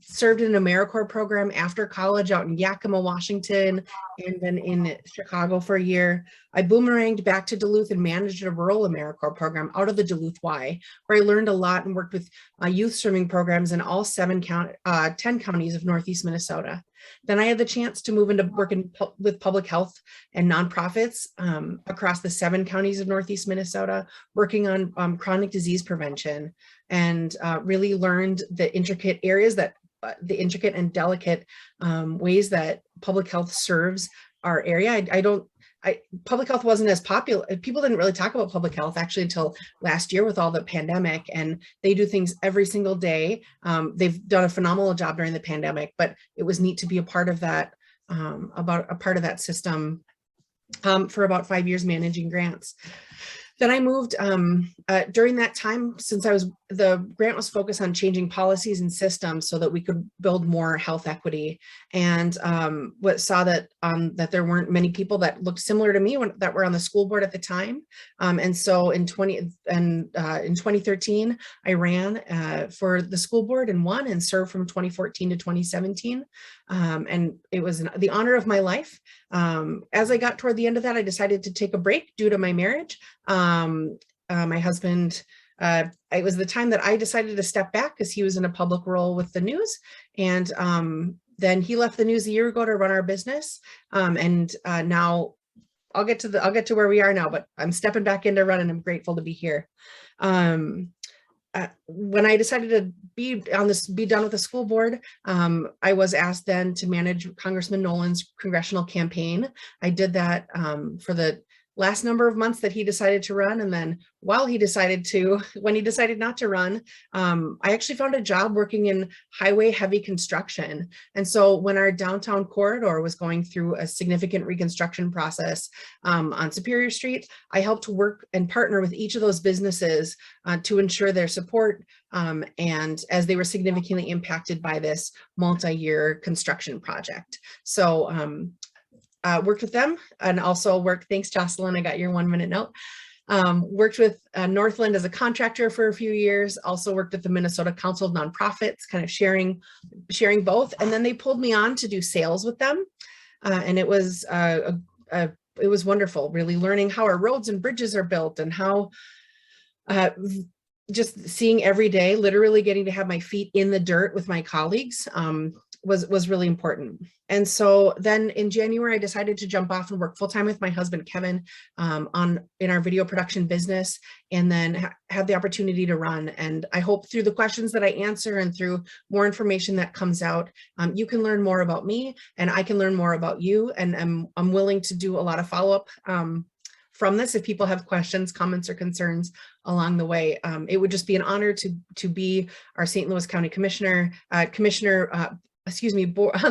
served in an AmeriCorps program after college out in Yakima, Washington, and then in Chicago for a year. I boomeranged back to Duluth and managed a rural AmeriCorps program out of the Duluth Y, where I learned a lot and worked with youth swimming programs in all 10 counties of Northeast Minnesota. Then I had the chance to move into working with public health and nonprofits across the 7 counties of Northeast Minnesota, working on chronic disease prevention, and really learned the intricate areas that the intricate and delicate ways that public health serves our area. Public health wasn't as popular. People didn't really talk about public health actually until last year with all the pandemic, and they do things every single day. They've done a phenomenal job during the pandemic, but it was neat to be a part of that, system for about 5 years managing grants. Then I moved during that time, since the grant was focused on changing policies and systems so that we could build more health equity, and saw that there weren't many people that looked similar to me that were on the school board at the time. And so in 2013, I ran for the school board and won, and served from 2014 to 2017. And it was the honor of my life. As I got toward the end of that, I decided to take a break due to my marriage. My husband, it was the time that I decided to step back because he was in a public role with the news. And then he left the news a year ago to run our business. Now I'll get to where we are now, but I'm stepping back into running. I'm grateful to be here. When I decided to be done with the school board, I was asked then to manage Congressman Nolan's congressional campaign. I did that for the last number of months that he decided to run. And then when he decided not to run, I actually found a job working in highway heavy construction. And so when our downtown corridor was going through a significant reconstruction process on Superior Street, I helped work and partner with each of those businesses to ensure their support, and as they were significantly impacted by this multi-year construction project. So worked with them, and also thanks Jocelyn, I got your 1-minute note. Worked with Northland as a contractor for a few years, also worked with the Minnesota Council of Nonprofits, kind of sharing both. And then they pulled me on to do sales with them. And it was wonderful, really learning how our roads and bridges are built, and how just seeing every day, literally getting to have my feet in the dirt with my colleagues was really important. And so then in January, I decided to jump off and work full-time with my husband, Kevin, in our video production business, and then have the opportunity to run. And I hope through the questions that I answer and through more information that comes out, you can learn more about me, and I can learn more about you. And I'm willing to do a lot of follow-up from this if people have questions, comments, or concerns along the way. It would just be an honor to be our St. Louis County Commissioner, on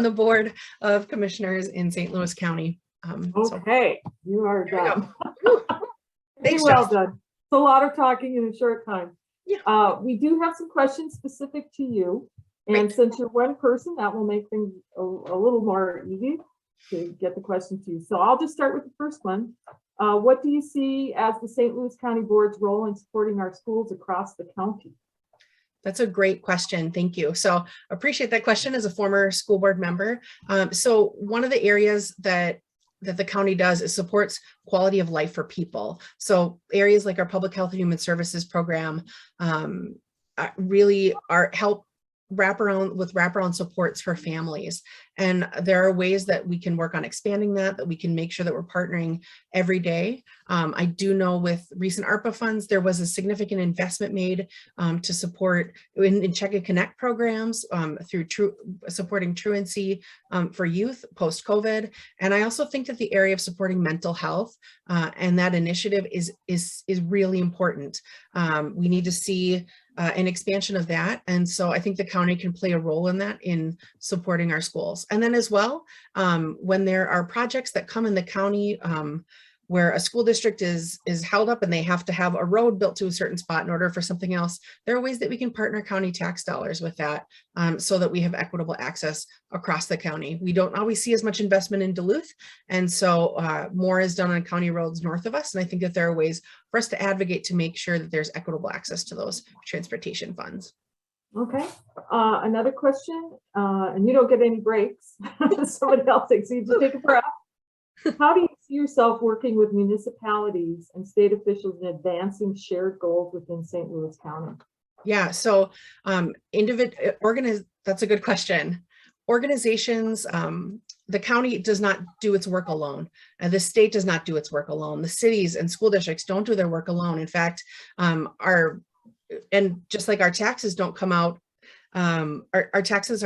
the Board of Commissioners in St. Louis County. Okay, you are done. Thanks, well Justin. done. It's a lot of talking in a short time. Yeah. We do have some questions specific to you. And Great. since you're one person, that will make things a little more easy to get the question to you. So I'll just start with the first one. What do you see as the St. Louis County Board's role in supporting our schools across the county? That's a great question. Thank you. So appreciate that question as a former school board member. So one of the areas that the county does is supports quality of life for people. So areas like our public health and human services program really help wraparound supports for families. And there are ways that we can work on expanding that we can make sure that we're partnering every day. I do know with recent ARPA funds, there was a significant investment made to support in Check and Connect programs through supporting truancy for youth post-COVID. And I also think that the area of supporting mental health and that initiative is really important. We need to see an expansion of that. And so I think the county can play a role in that, in supporting our schools. And then as well, when there are projects that come in the county where a school district is held up and they have to have a road built to a certain spot in order for something else, there are ways that we can partner county tax dollars with that so that we have equitable access across the county. We don't always see as much investment in Duluth, and so more is done on county roads north of us. And I think that there are ways for us to advocate to make sure that there's equitable access to those transportation funds. Okay, another question, and you don't get any breaks. Somebody else takes, so you just take a breath. How do you see yourself working with municipalities and state officials in advancing shared goals within St. Louis County? Yeah, so that's a good question. Organizations, the county does not do its work alone, and the state does not do its work alone. The cities and school districts don't do their work alone. In fact, and just like our taxes don't come out, our taxes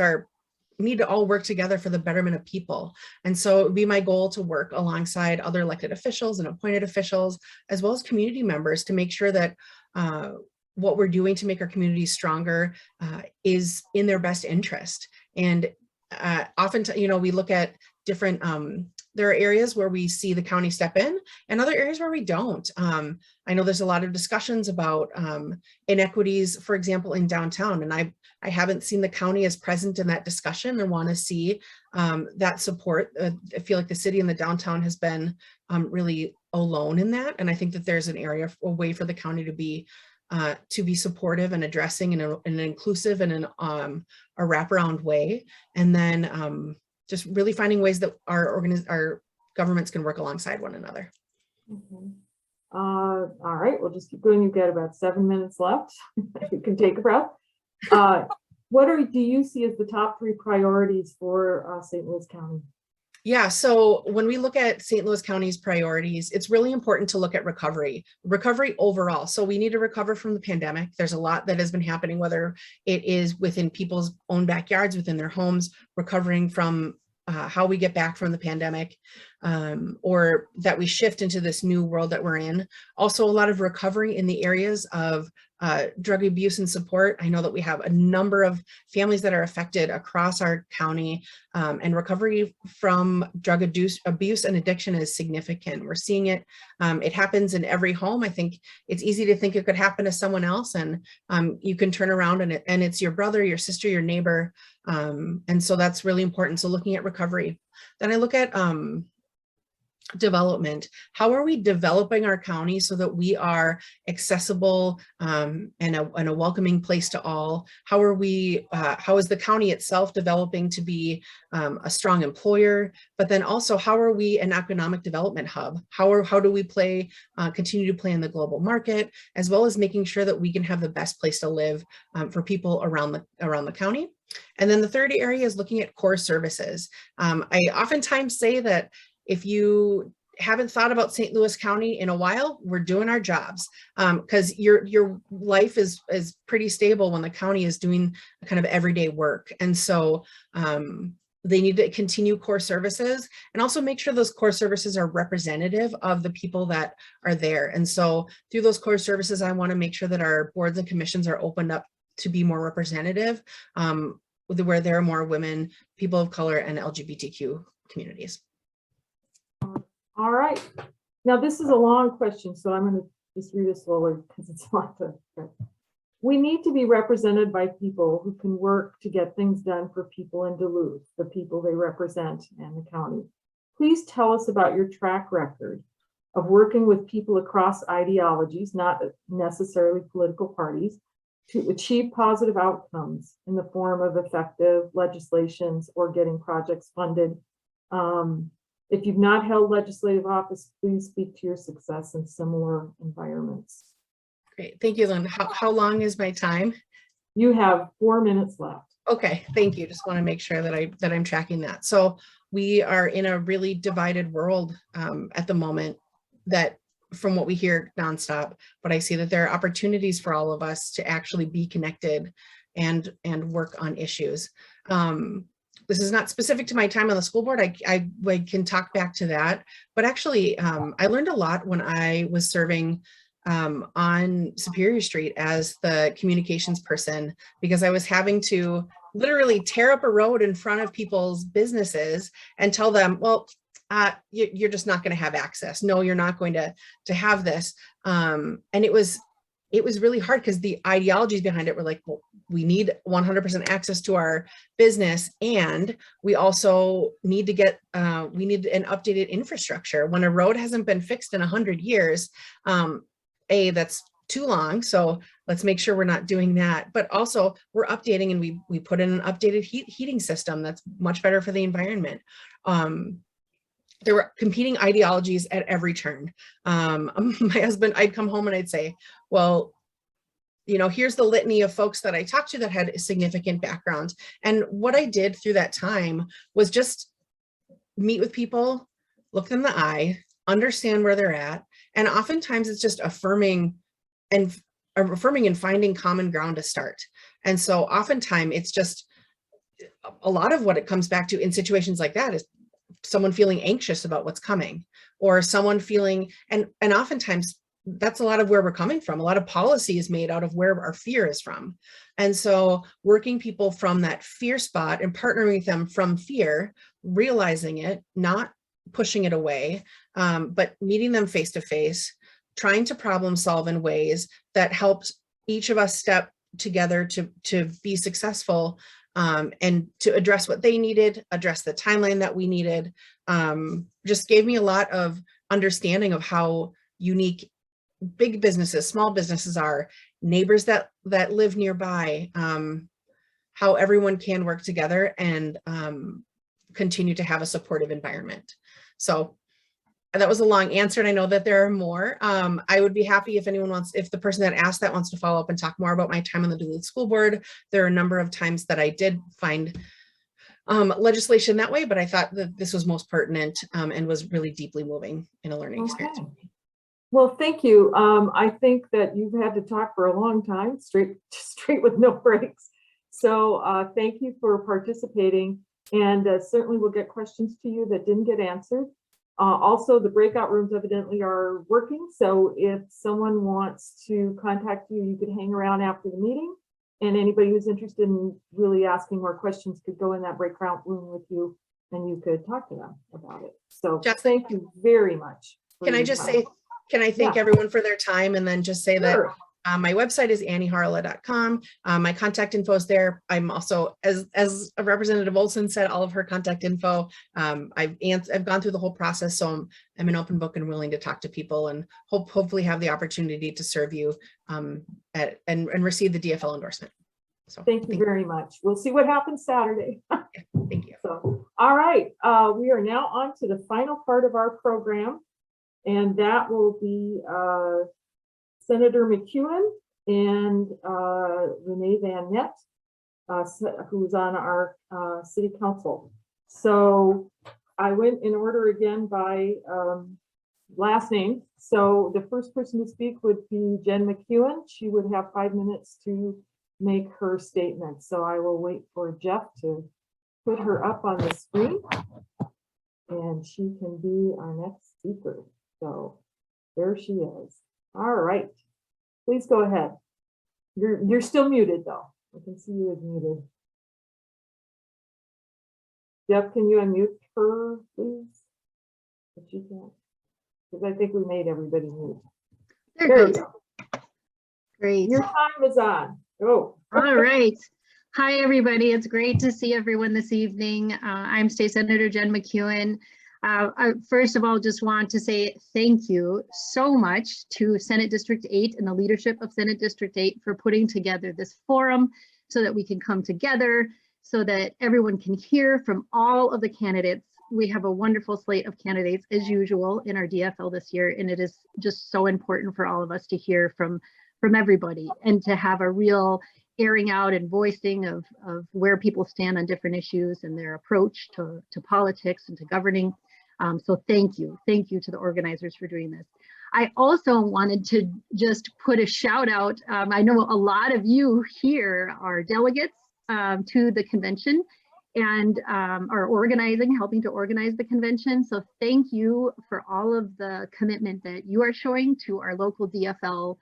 need to all work together for the betterment of people. And so it would be my goal to work alongside other elected officials and appointed officials, as well as community members, to make sure that what we're doing to make our communities stronger is in their best interest. And often, we look at different, there are areas where we see the county step in and other areas where we don't. I know there's a lot of discussions about inequities, for example, in downtown, and I haven't seen the county as present in that discussion and want to see that support. I feel like the city and the downtown has been really alone in that. And I think that there's a way for the county to be supportive and addressing in an inclusive and in a wraparound way. And then just really finding ways that our governments can work alongside one another. Okay. All right, we'll just keep going. You've got about 7 minutes left. You can take a breath. What do you see as the top 3 priorities for St. Louis County? Yeah, so when we look at St. Louis County's priorities, it's really important to look at recovery overall. So we need to recover from the pandemic. There's a lot that has been happening, whether it is within people's own backyards, within their homes, recovering from how we get back from the pandemic, or that we shift into this new world that we're in. Also, a lot of recovery in the areas of drug abuse and support. I know that we have a number of families that are affected across our county, and recovery from drug abuse and addiction is significant. We're seeing it. It happens in every home. I think it's easy to think it could happen to someone else, and you can turn around and it's your brother, your sister, your neighbor. And so that's really important. So looking at recovery. Then I look at development. How are we developing our county so that we are accessible and a welcoming place to all? How is the county itself developing to be a strong employer? But then also, how are we an economic development hub? How do we continue to play in the global market, as well as making sure that we can have the best place to live for people around the county? And then the third area is looking at core services. I oftentimes say that if you haven't thought about St. Louis County in a while, we're doing our jobs, because your life is pretty stable when the county is doing kind of everyday work. And so they need to continue core services and also make sure those core services are representative of the people that are there. And so through those core services, I want to make sure that our boards and commissions are opened up to be more representative, where there are more women, people of color, and LGBTQ communities. All right. Now, this is a long question, so I'm going to just read it slowly because it's a lot to. We need to be represented by people who can work to get things done for people in Duluth, the people they represent, and the county. Please tell us about your track record of working with people across ideologies, not necessarily political parties, to achieve positive outcomes in the form of effective legislations or getting projects funded. If you've not held legislative office, please speak to your success in similar environments. Great, thank you, Lynn. How long is my time? You have 4 minutes left. Okay, thank you. Just want to make sure that I'm tracking that. So we are in a really divided world at the moment, that from what we hear nonstop, but I see that there are opportunities for all of us to actually be connected and work on issues. This is not specific to my time on the school board. I can talk back to that, but actually I learned a lot when I was serving on Superior Street as the communications person, because I was having to literally tear up a road in front of people's businesses and tell them, well, you're just not going to have access. No, you're not going to have this. And it was really hard because the ideologies behind it were like, well, we need 100% access to our business, and we also need to get we need an updated infrastructure. When a road hasn't been fixed in 100 years, that's too long. So let's make sure we're not doing that. But also we're updating, and we put in an updated heating system that's much better for the environment. there were competing ideologies at every turn. My husband, I'd come home and I'd say, well, you know, here's the litany of folks that I talked to that had a significant background. And what I did through that time was just meet with people, look them in the eye, understand where they're at. And oftentimes it's just affirming and finding common ground to start. And so oftentimes it's just a lot of what it comes back to in situations like that is someone feeling anxious about what's coming, or someone feeling, and oftentimes that's a lot of where we're coming from. A lot of policy is made out of where our fear is from. And so working people from that fear spot and partnering with them from fear, realizing it, not pushing it away, but meeting them face to face, trying to problem solve in ways that helps each of us step together to be successful, and to address what they needed, address the timeline that we needed, just gave me a lot of understanding of how unique big businesses, small businesses are, neighbors that live nearby, how everyone can work together and continue to have a supportive environment. So that was a long answer, and I know that there are more. I would be happy if anyone wants, if the person that asked that wants to follow up and talk more about my time on the Duluth School Board. There are a number of times that I did find legislation that way, but I thought that this was most pertinent and was really deeply moving in a learning experience. Well, thank you. I think that you've had to talk for a long time, straight with no breaks. So thank you for participating, and certainly we'll get questions to you that didn't get answered. Also, the breakout rooms evidently are working. So if someone wants to contact you, you could hang around after the meeting, and anybody who's interested in really asking more questions could go in that breakout room with you and you could talk to them about it. So thank you very much. Can I just say, can I thank everyone for their time, and then just say that my website is annieharla.com. My contact info is there. I'm also, as Representative Olson said, all of her contact info. I've gone through the whole process, so I'm an open book and willing to talk to people, and hopefully have the opportunity to serve you and receive the DFL endorsement. So thank you very much. We'll see what happens Saturday. Thank you. So, all right, we are now on to the final part of our program, and that will be Senator McEwen and Renee Van Nett, who's on our city council. So I went in order again by last name. So the first person to speak would be Jen McEwen. She would have 5 minutes to make her statement. So I will wait for Jeff to put her up on the screen, and she can be our next speaker. So there she is. All right, please go ahead. You're still muted though. I can see you as muted. Jeff, can you unmute her, please? If she can't, because I think we made everybody mute. There you go. Great. Your time is on. Go. All right. Hi, everybody. It's great to see everyone this evening. I'm State Senator Jen McEwen. I first of all just want to say thank you so much to Senate District 8 and the leadership of Senate District 8 for putting together this forum so that we can come together, so that everyone can hear from all of the candidates. We have a wonderful slate of candidates as usual in our DFL this year, and it is just so important for all of us to hear from everybody and to have a real airing out and voicing of where people stand on different issues and their approach to politics and to governing. So thank you to the organizers for doing this. I also wanted to just put a shout out. I know a lot of you here are delegates to the convention and are organizing, helping to organize the convention. So thank you for all of the commitment that you are showing to our local DFL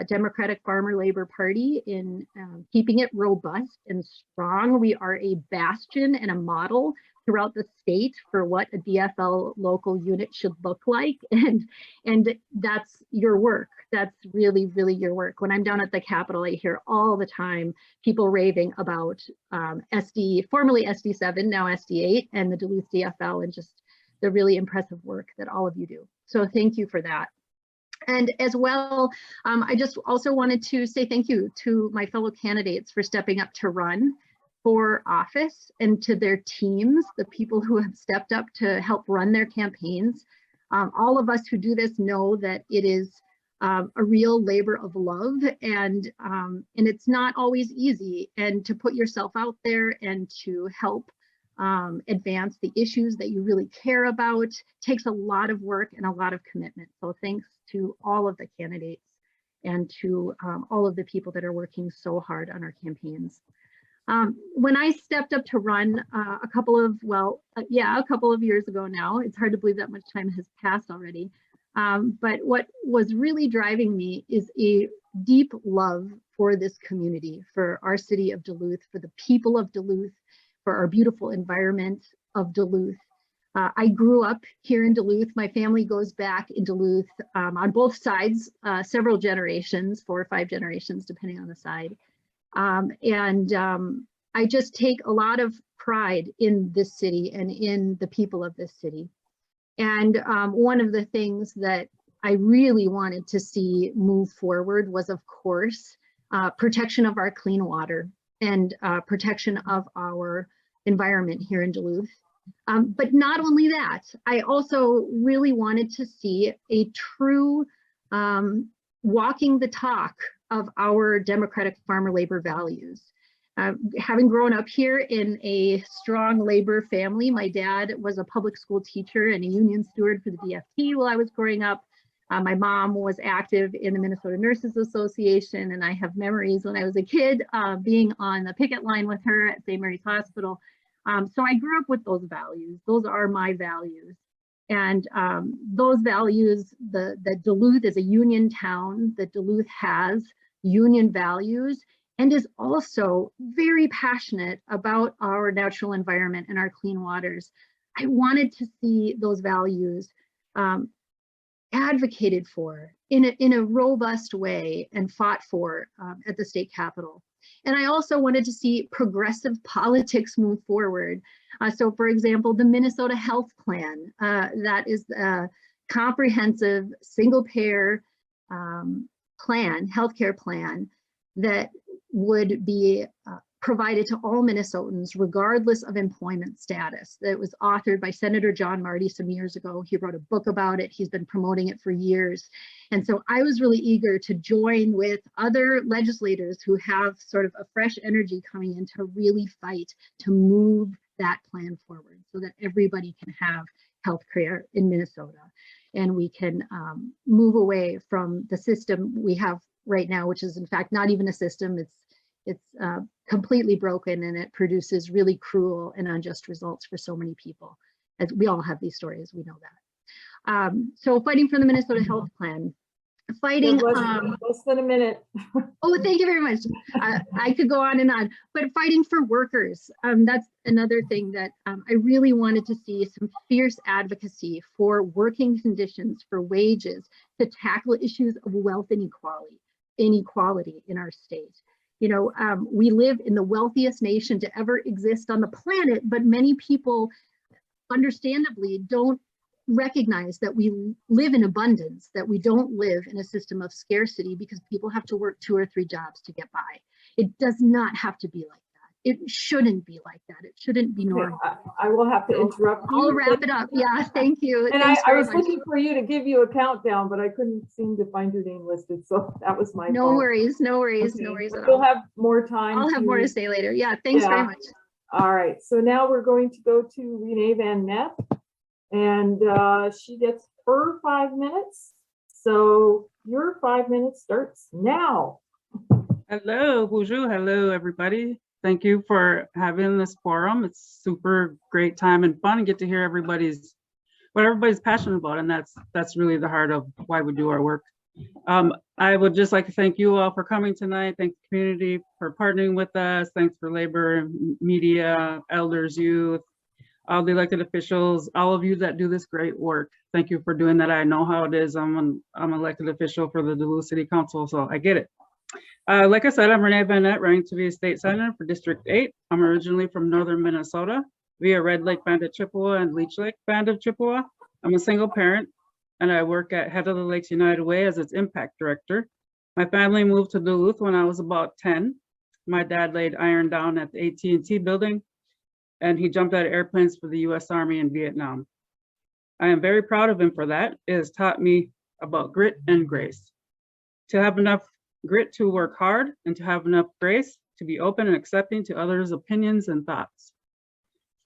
Democratic Farmer Labor Party in keeping it robust and strong. We are a bastion and a model throughout the state for what a DFL local unit should look like. And that's your work. That's really, really your work. When I'm down at the Capitol, I hear all the time people raving about formerly SD7, now SD8, and the Duluth DFL, and just the really impressive work that all of you do. So thank you for that. And as well, I just also wanted to say thank you to my fellow candidates for stepping up to run. for office and to their teams, the people who have stepped up to help run their campaigns. All of us who do this know that it is a real labor of love, and it's not always easy. And to put yourself out there and to help advance the issues that you really care about takes a lot of work and a lot of commitment. So thanks to all of the candidates and to all of the people that are working so hard on our campaigns. When I stepped up to run a couple of years ago now, it's hard to believe that much time has passed already. But what was really driving me is a deep love for this community, for our city of Duluth, for the people of Duluth, for our beautiful environment of Duluth. I grew up here in Duluth. My family goes back in Duluth on both sides, several generations, 4 or 5 generations, depending on the side. I just take a lot of pride in this city and in the people of this city. And one of the things that I really wanted to see move forward was, of course, protection of our clean water and protection of our environment here in Duluth. But not only that, I also really wanted to see a true walking the talk of our democratic farmer labor values. Having grown up here in a strong labor family, my dad was a public school teacher and a union steward for the DFT while I was growing up. My mom was active in the Minnesota Nurses Association, and I have memories when I was a kid being on the picket line with her at St. Mary's Hospital. So I grew up with those values. Those are my values. And those values, that Duluth is a union town, that Duluth has union values, and is also very passionate about our natural environment and our clean waters. I wanted to see those values advocated for in a robust way and fought for at the state capitol. And I also wanted to see progressive politics move forward. So for example, the Minnesota Health Plan, that is a comprehensive single payer plan, healthcare plan that would be provided to all Minnesotans regardless of employment status. That was authored by Senator John Marty some years ago. He wrote a book about it. He's been promoting it for years. And so I was really eager to join with other legislators who have sort of a fresh energy coming in to really fight to move that plan forward so that everybody can have health care in Minnesota. And we can move away from the system we have right now, which is in fact not even a system. It's completely broken, and it produces really cruel and unjust results for so many people. As we all have these stories, we know that. So fighting for the Minnesota Health Plan, fighting. Less than a minute. Oh, thank you very much. I could go on, but fighting for workers. That's another thing that I really wanted to see some fierce advocacy for working conditions, for wages, to tackle issues of wealth inequality in our state. You know, we live in the wealthiest nation to ever exist on the planet, but many people understandably don't recognize that we live in abundance, that we don't live in a system of scarcity because people have to work 2 or 3 jobs to get by. It does not have to be like that. It shouldn't be like that. It shouldn't be normal. Okay, I will have to interrupt you. I'll wrap it up. Yeah, thank you. And I was looking for you to give you a countdown, but I couldn't seem to find your name listed, so that was my no fault. worries, no worries, Okay. no worries at We'll all. have more time. I'll have more to say later. Yeah, thanks very much. All right, so now we're going to go to Renee Van Neff, and she gets her 5 minutes. So your 5 minutes starts now. Hello, bonjour, hello everybody. Thank you for having this forum. It's super great time and fun, and get to hear what everybody's passionate about, and that's really the heart of why we do our work. I would just like to thank you all for coming tonight. Thank the community for partnering with us. Thanks for labor, media, elders, youth, all the elected officials, all of you that do this great work. Thank you for doing that. I know how it is. I'm an elected official for the Duluth City Council, so I get it. Like I said, I'm Renee Van Neff, running to be a state senator for District 8. I'm originally from northern Minnesota, via Red Lake Band of Chippewa and Leech Lake Band of Chippewa. I'm a single parent, and I work at Head of the Lakes United Way as its impact director. My family moved to Duluth when I was about 10. my dad laid iron down at the AT&T building, and he jumped out of airplanes for the US Army in Vietnam. I am very proud of him for that. It has taught me about grit and grace. To have enough grit to work hard and to have enough grace to be open and accepting to others' opinions and thoughts.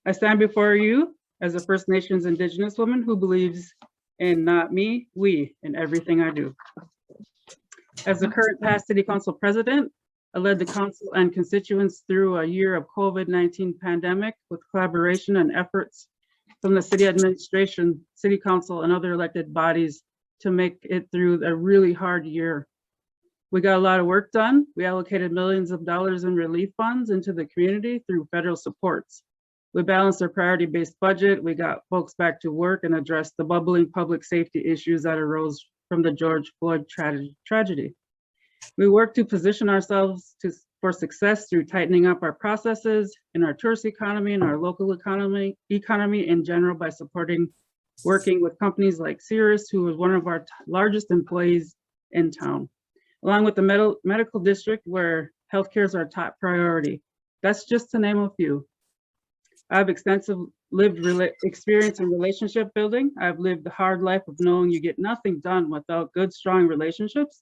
I stand before you as a First Nations Indigenous woman who believes in not me, we in everything I do. As the current past City Council President, I led the council and constituents through a year of COVID-19 pandemic with collaboration and efforts from the city administration, city council, and other elected bodies to make it through a really hard year. We got a lot of work done. We allocated millions of dollars in relief funds into the community through federal supports. We balanced our priority-based budget. We got folks back to work and addressed the bubbling public safety issues that arose from the George Floyd tragedy. We worked to position ourselves for success through tightening up our processes in our tourist economy and our local economy in general by working with companies like Cirrus, who was one of our largest employees in town, along with the medical district where healthcare is our top priority. That's just to name a few. I have extensive lived experience in relationship building. I've lived the hard life of knowing you get nothing done without good, strong relationships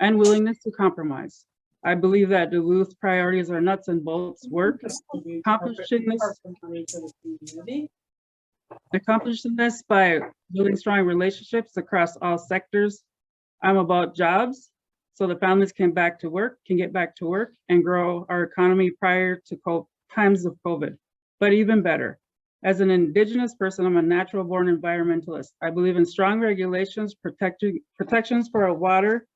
and willingness to compromise. I believe that Duluth priorities are nuts and bolts work. Accomplishing this by building strong relationships across all sectors. I'm about jobs, so the families can get back to work and grow our economy prior to times of COVID. But even better, as an Indigenous person, I'm a natural born environmentalist. I believe in strong regulations, protections for our water,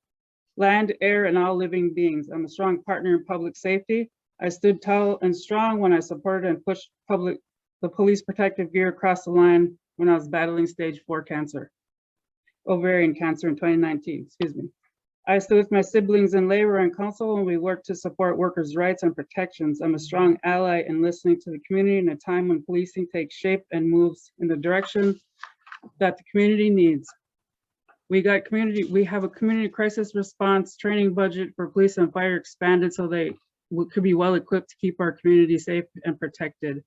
land, air, and all living beings. I'm a strong partner in public safety. I stood tall and strong when I supported and pushed the police protective gear across the line when I was battling stage 4 cancer, ovarian cancer in 2019, excuse me. I stood with my siblings in labor and council when we worked to support workers' rights and protections. I'm a strong ally in listening to the community in a time when policing takes shape and moves in the direction that the community needs. We have a community crisis response training budget for police and fire expanded so they could be well equipped to keep our community safe and protected.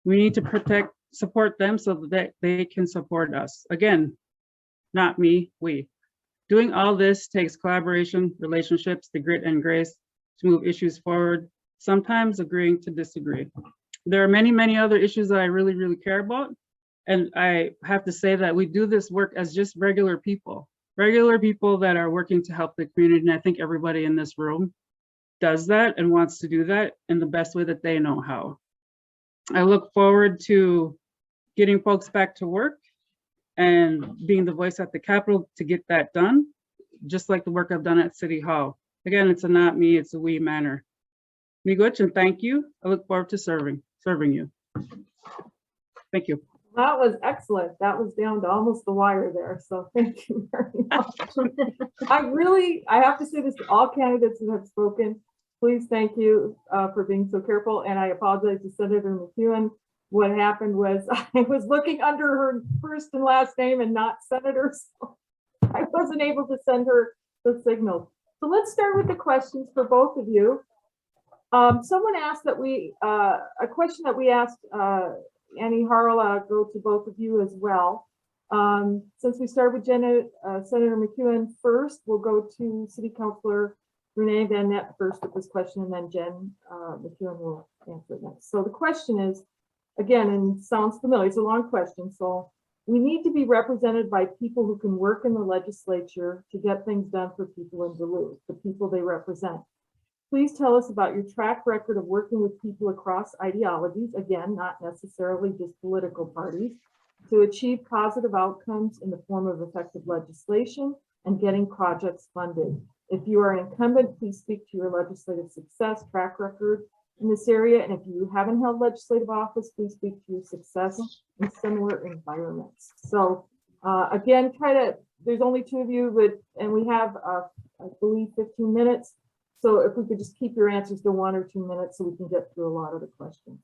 We need to support them so that they can support us. Again, not me, we. Doing all this takes collaboration, relationships, the grit and grace to move issues forward, sometimes agreeing to disagree. There are many, many other issues that I really, really care about. And I have to say that we do this work as just regular people that are working to help the community. And I think everybody in this room does that and wants to do that in the best way that they know how. I look forward to getting folks back to work and being the voice at the Capitol to get that done, just like the work I've done at City Hall. Again, it's a not me, it's a we manner. Miigwech, and thank you. I look forward to serving you. Thank you. That was excellent. That was down to almost the wire there. So thank you very much. I have to say this to all candidates who have spoken. Please, thank you for being so careful. And I apologize to Senator McEwen. What happened was I was looking under her first and last name and not Senator, so I wasn't able to send her the signal. So let's start with the questions for both of you. Someone asked that a question that we asked Annie Harla, go to both of you as well. Since we started with Senator McEwen first, we'll go to City Councilor Renee Van Nett first with this question, and then Jen McEwen will answer it next. So the question is, again, and sounds familiar, it's a long question. So we need to be represented by people who can work in the legislature to get things done for people in Duluth, the people they represent. Please tell us about your track record of working with people across ideologies, again, not necessarily just political parties, to achieve positive outcomes in the form of effective legislation and getting projects funded. If you are an incumbent, please speak to your legislative success track record in this area. And if you haven't held legislative office, please speak to your success in similar environments. So again, there's only 2 of you, and we have, I believe, 15 minutes. So if we could just keep your answers to 1 or 2 minutes so we can get through a lot of the questions.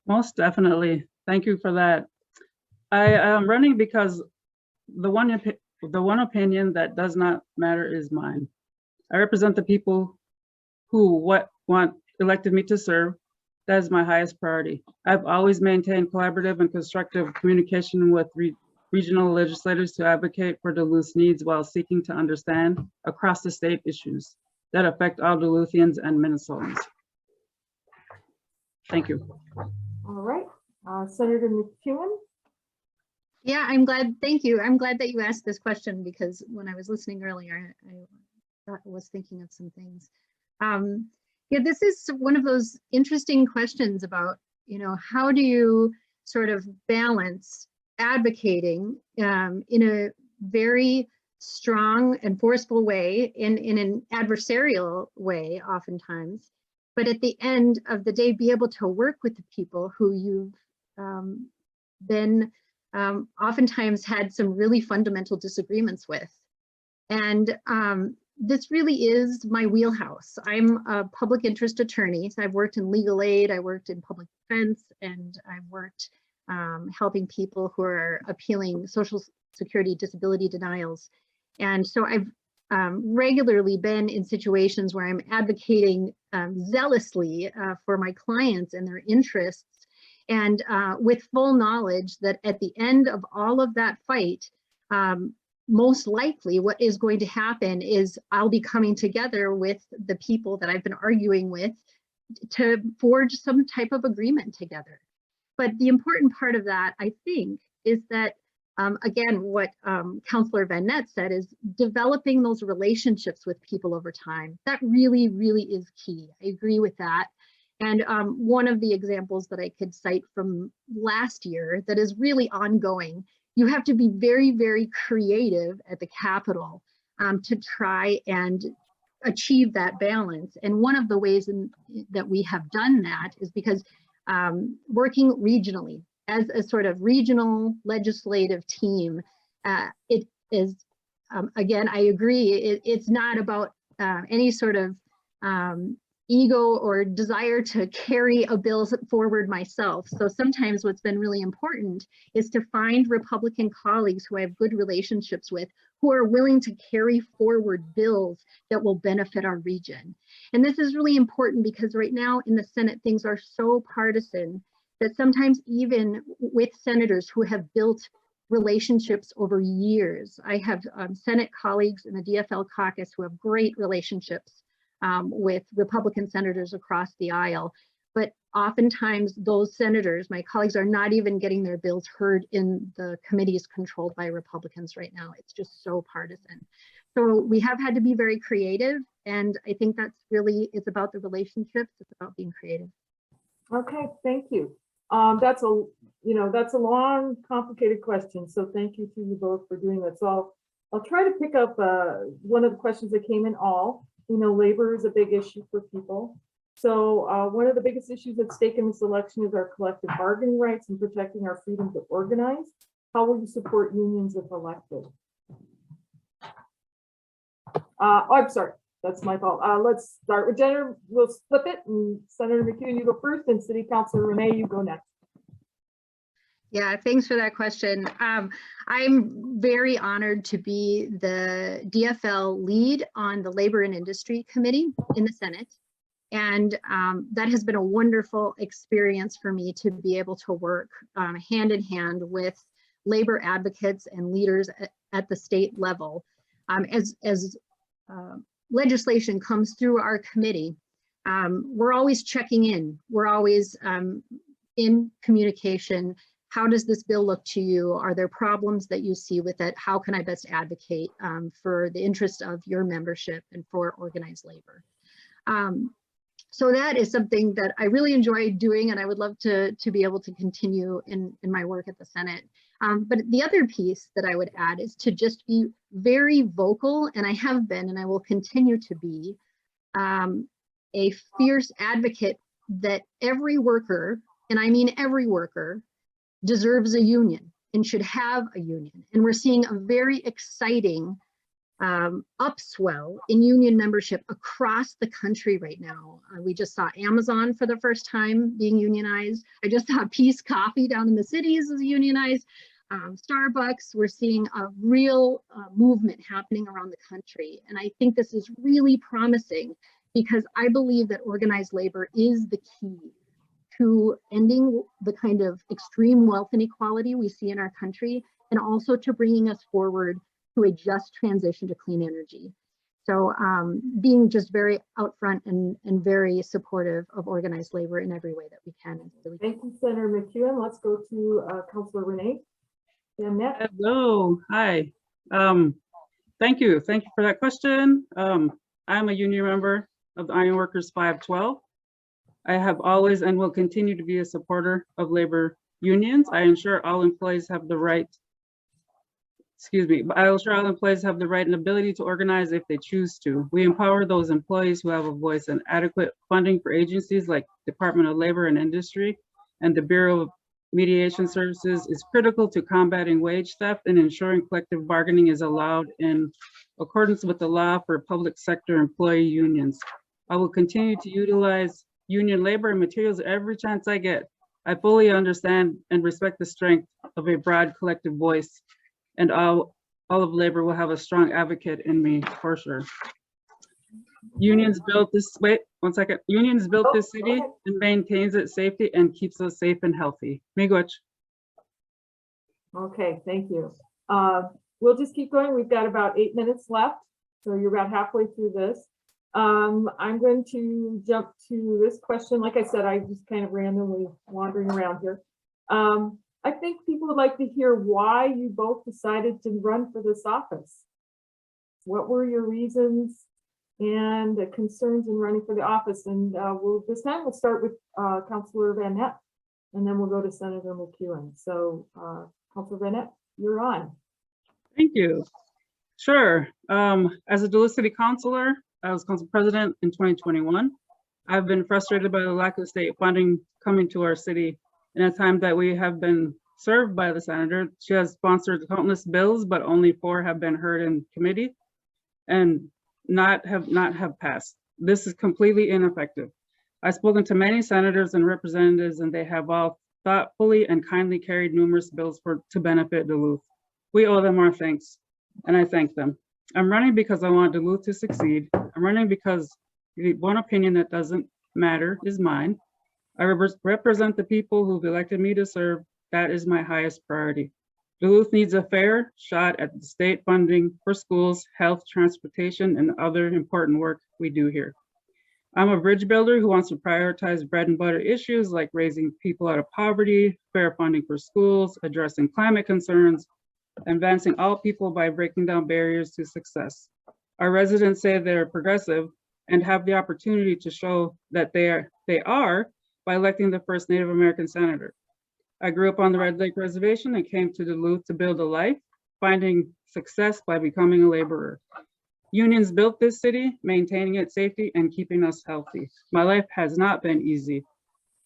Most definitely. Thank you for that. I am running because the one opinion that does not matter is mine. I represent the people who want elected me to serve, that is my highest priority. I've always maintained collaborative and constructive communication with regional legislators to advocate for Duluth's needs while seeking to understand across the state issues that affect all Duluthians and Minnesotans. Thank you. All right, Senator McEwen. Yeah, I'm glad. Thank you. I'm glad that you asked this question because when I was listening earlier, I was thinking of some things. Yeah, this is one of those interesting questions about, you know, how do you sort of balance advocating in a very strong and forceful way, in an adversarial way oftentimes, but at the end of the day, be able to work with the people who you've been oftentimes had some really fundamental disagreements with. And this really is my wheelhouse. I'm a public interest attorney. So I've worked in legal aid, I worked in public defense, and I've worked helping people who are appealing Social Security disability denials. And so I've regularly been in situations where I'm advocating zealously for my clients and their interests, and with full knowledge that at the end of all of that fight, most likely what is going to happen is I'll be coming together with the people that I've been arguing with to forge some type of agreement together. But the important part of that, I think, is that, again, what Councillor Van Nett said is developing those relationships with people over time. That really, really is key. I agree with that. And one of the examples that I could cite from last year that is really ongoing, you have to be very, very creative at the Capitol to try and achieve that balance. And one of the ways that we have done that is because working regionally as a sort of regional legislative team, it is, again, I agree, it's not about any sort of ego or desire to carry a bill forward myself. So sometimes what's been really important is to find Republican colleagues who I have good relationships with, who are willing to carry forward bills that will benefit our region. And this is really important because right now in the Senate, things are so partisan that sometimes even with senators who have built relationships over years, I have Senate colleagues in the DFL caucus who have great relationships with Republican senators across the aisle. But oftentimes those senators, my colleagues, are not even getting their bills heard in the committees controlled by Republicans right now. It's just so partisan. So we have had to be very creative. And I think that's really, it's about the relationships. It's about being creative. Okay, thank you. That's a long, complicated question. So thank you to you both for doing that. So I'll try to pick up one of the questions that came in all. Labor is a big issue for people. So one of the biggest issues at stake in this election is our collective bargaining rights and protecting our freedom to organize. How will you support unions if elected? I'm sorry, that's my fault. Let's start with Jennifer. We'll flip it, and Senator McEwen, you go first, and City Councilor Renee, you go next. Yeah, thanks for that question. I'm very honored to be the DFL lead on the Labor and Industry Committee in the Senate. And that has been a wonderful experience for me to be able to work hand in hand with labor advocates and leaders at the state level. As legislation comes through our committee, we're always checking in. We're always in communication. How does this bill look to you? Are there problems that you see with it? How can I best advocate for the interest of your membership and for organized labor? So that is something that I really enjoy doing, and I would love to be able to continue in my work at the Senate. But the other piece that I would add is to just be very vocal, and I have been, and I will continue to be, a fierce advocate that every worker, and I mean every worker, deserves a union and should have a union. And we're seeing a very exciting upswell in union membership across the country right now. We just saw Amazon for the first time being unionized. I just saw Peace Coffee down in the cities is unionized. Starbucks, we're seeing a real movement happening around the country. And I think this is really promising because I believe that organized labor is the key to ending the kind of extreme wealth inequality we see in our country, and also to bringing us forward to a just transition to clean energy. So being just very upfront and very supportive of organized labor in every way that we can. Thank you, Senator McEwen. Let's go to Councilor Renee. Annette. Hello, hi. Thank you for that question. I'm a union member of the Iron Workers 512. I have always and will continue to be a supporter of labor unions. I ensure all employees have the right, I ensure all employees have the right and ability to organize if they choose to. We empower those employees who have a voice, and adequate funding for agencies like Department of Labor and Industry and the Bureau of Mediation Services is critical to combating wage theft and ensuring collective bargaining is allowed in accordance with the law for public sector employee unions. I will continue to utilize union labor and materials every chance I get. I fully understand and respect the strength of a broad collective voice, and all of labor will have a strong advocate in me for sure. Unions built this, wait, one second. Unions built this city and maintains its safety and keeps us safe and healthy. Miigwech. Okay, thank you. We'll just keep going. We've got about 8 minutes left, so you're about halfway through this. I'm going to jump to this question. Like I said, I just kind of randomly wandering around here. I think people would like to hear why you both decided to run for this office. What were your reasons and the concerns in running for the office? And this time we'll start with Councilor Van Nett, and then we'll go to Senator McEwen. So Councilor Van Nett, you're on. Thank you. Sure. As a Duluth City Councilor, I was council president in 2021. I've been frustrated by the lack of state funding coming to our city in a time that we have been served by the senator. She has sponsored countless bills, but only 4 have been heard in committee and not have passed. This is completely ineffective. I've spoken to many senators and representatives, and they have all thoughtfully and kindly carried numerous bills to benefit Duluth. We owe them our thanks, and I thank them. I'm running because I want Duluth to succeed. I'm running because the one opinion that doesn't matter is mine. I represent the people who've elected me to serve. That is my highest priority. Duluth needs a fair shot at the state funding for schools, health, transportation, and other important work we do here. I'm a bridge builder who wants to prioritize bread and butter issues like raising people out of poverty, fair funding for schools, addressing climate concerns, advancing all people by breaking down barriers to success. Our residents say they're progressive and have the opportunity to show that they are by electing the first Native American senator. I grew up on the Red Lake Reservation and came to Duluth to build a life, finding success by becoming a laborer. Unions built this city, maintaining its safety and keeping us healthy. My life has not been easy,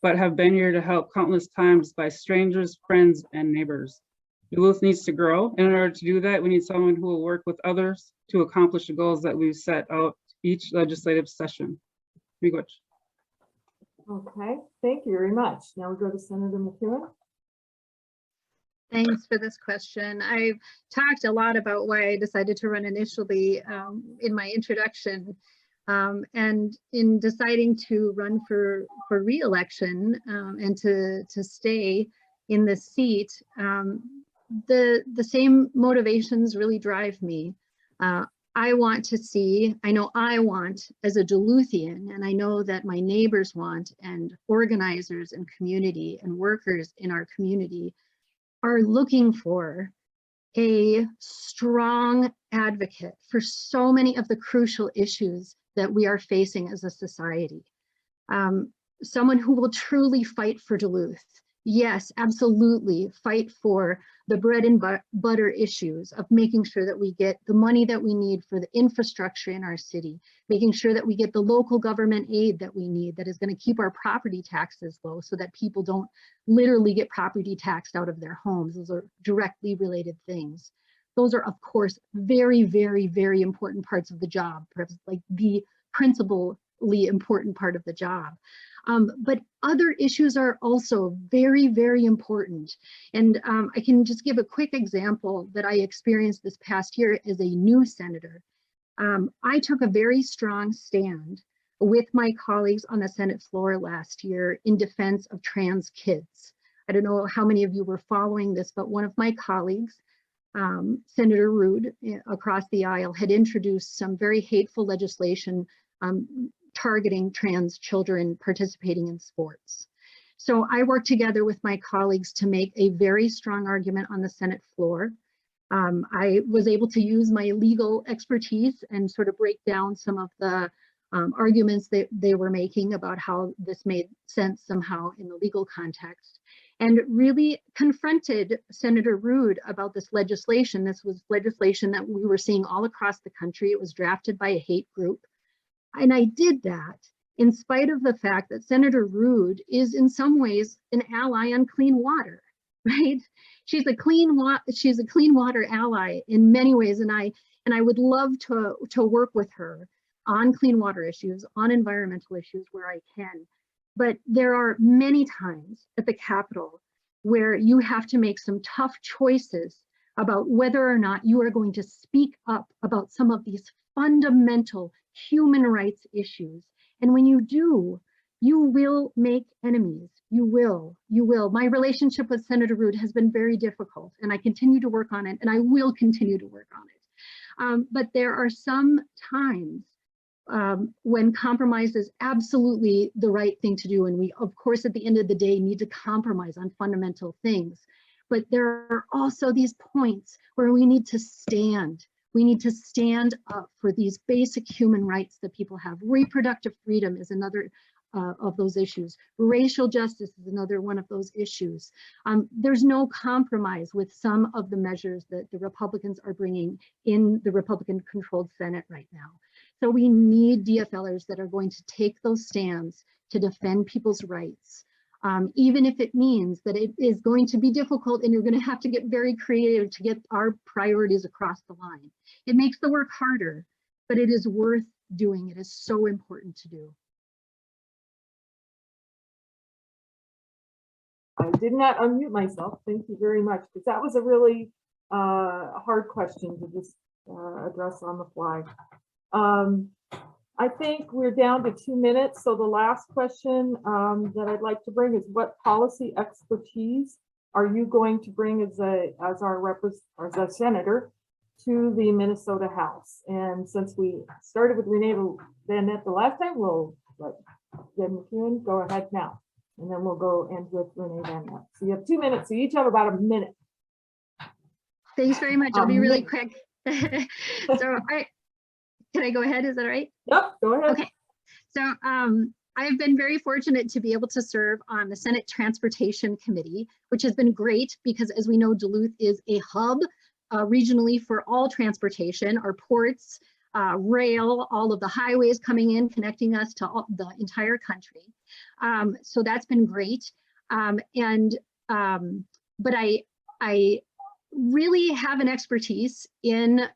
but have been here to help countless times by strangers, friends, and neighbors. Duluth needs to grow. In order to do that, we need someone who will work with others to accomplish the goals that we've set out each legislative session. Miigwech. Okay, thank you very much. Now we go to Senator McEwen. Thanks for this question. I've talked a lot about why I decided to run initially in my introduction. And in deciding to run for re-election and to stay in this seat, the same motivations really drive me. I want to see, I know I want as a Duluthian, and I know that my neighbors want, and organizers and community and workers in our community are looking for a strong advocate for so many of the crucial issues that we are facing as a society. Someone who will truly fight for Duluth. Yes, absolutely, fight for the bread and butter issues of making sure that we get the money that we need for the infrastructure in our city, making sure that we get the local government aid that we need that is going to keep our property taxes low so that people don't literally get property taxed out of their homes. Those are directly related things. Those are, of course, very, very, very important parts of the job, perhaps like the principally important part of the job. But other issues are also very, very important. And I can just give a quick example that I experienced this past year as a new senator. I took a very strong stand with my colleagues on the Senate floor last year in defense of trans kids. I don't know how many of you were following this, but one of my colleagues, Senator Rood, across the aisle, had introduced some very hateful legislation targeting trans children participating in sports. So I worked together with my colleagues to make a very strong argument on the Senate floor. I was able to use my legal expertise and sort of break down some of the arguments that they were making about how this made sense somehow in the legal context, and really confronted Senator Rood about this legislation. This was legislation that we were seeing all across the country. It was drafted by a hate group. And I did that in spite of the fact that Senator Rood is in some ways an ally on clean water, right? She's a clean water ally in many ways, and I would love to work with her on clean water issues, on environmental issues where I can. But there are many times at the Capitol where you have to make some tough choices about whether or not you are going to speak up about some of these fundamental human rights issues. And when you do, you will make enemies. You will. My relationship with Senator Rood has been very difficult, and I continue to work on it, and I will continue to work on it. But there are some times when compromise is absolutely the right thing to do. And we, of course, at the end of the day, need to compromise on fundamental things. But there are also these points where we need to stand. We need to stand up for these basic human rights that people have. Reproductive freedom is another of those issues. Racial justice is another one of those issues. There's no compromise with some of the measures that the Republicans are bringing in the Republican-controlled Senate right now. So we need DFLers that are going to take those stands to defend people's rights, even if it means that it is going to be difficult and you're going to have to get very creative to get our priorities across the line. It makes the work harder, but it is worth doing. It is so important to do. I did not unmute myself. Thank you very much, because that was a really hard question to just address on the fly. I think we're down to 2 minutes. So the last question that I'd like to bring is, what policy expertise are you going to bring as a senator to the Minnesota House? And since we started with Renee Van the last time, we'll let Jen McEwen go ahead now. And then we'll go end with Renee Van Ness. So you have 2 minutes. So you each have about a minute. Thanks very much. I'll be really quick. So can I go ahead? Is that all right? Yep, go ahead. Okay. So I've been very fortunate to be able to serve on the Senate Transportation Committee, which has been great because, as we know, Duluth is a hub regionally for all transportation, our ports, rail, all of the highways coming in, connecting us to the entire country. So that's been great. But I really have an expertise in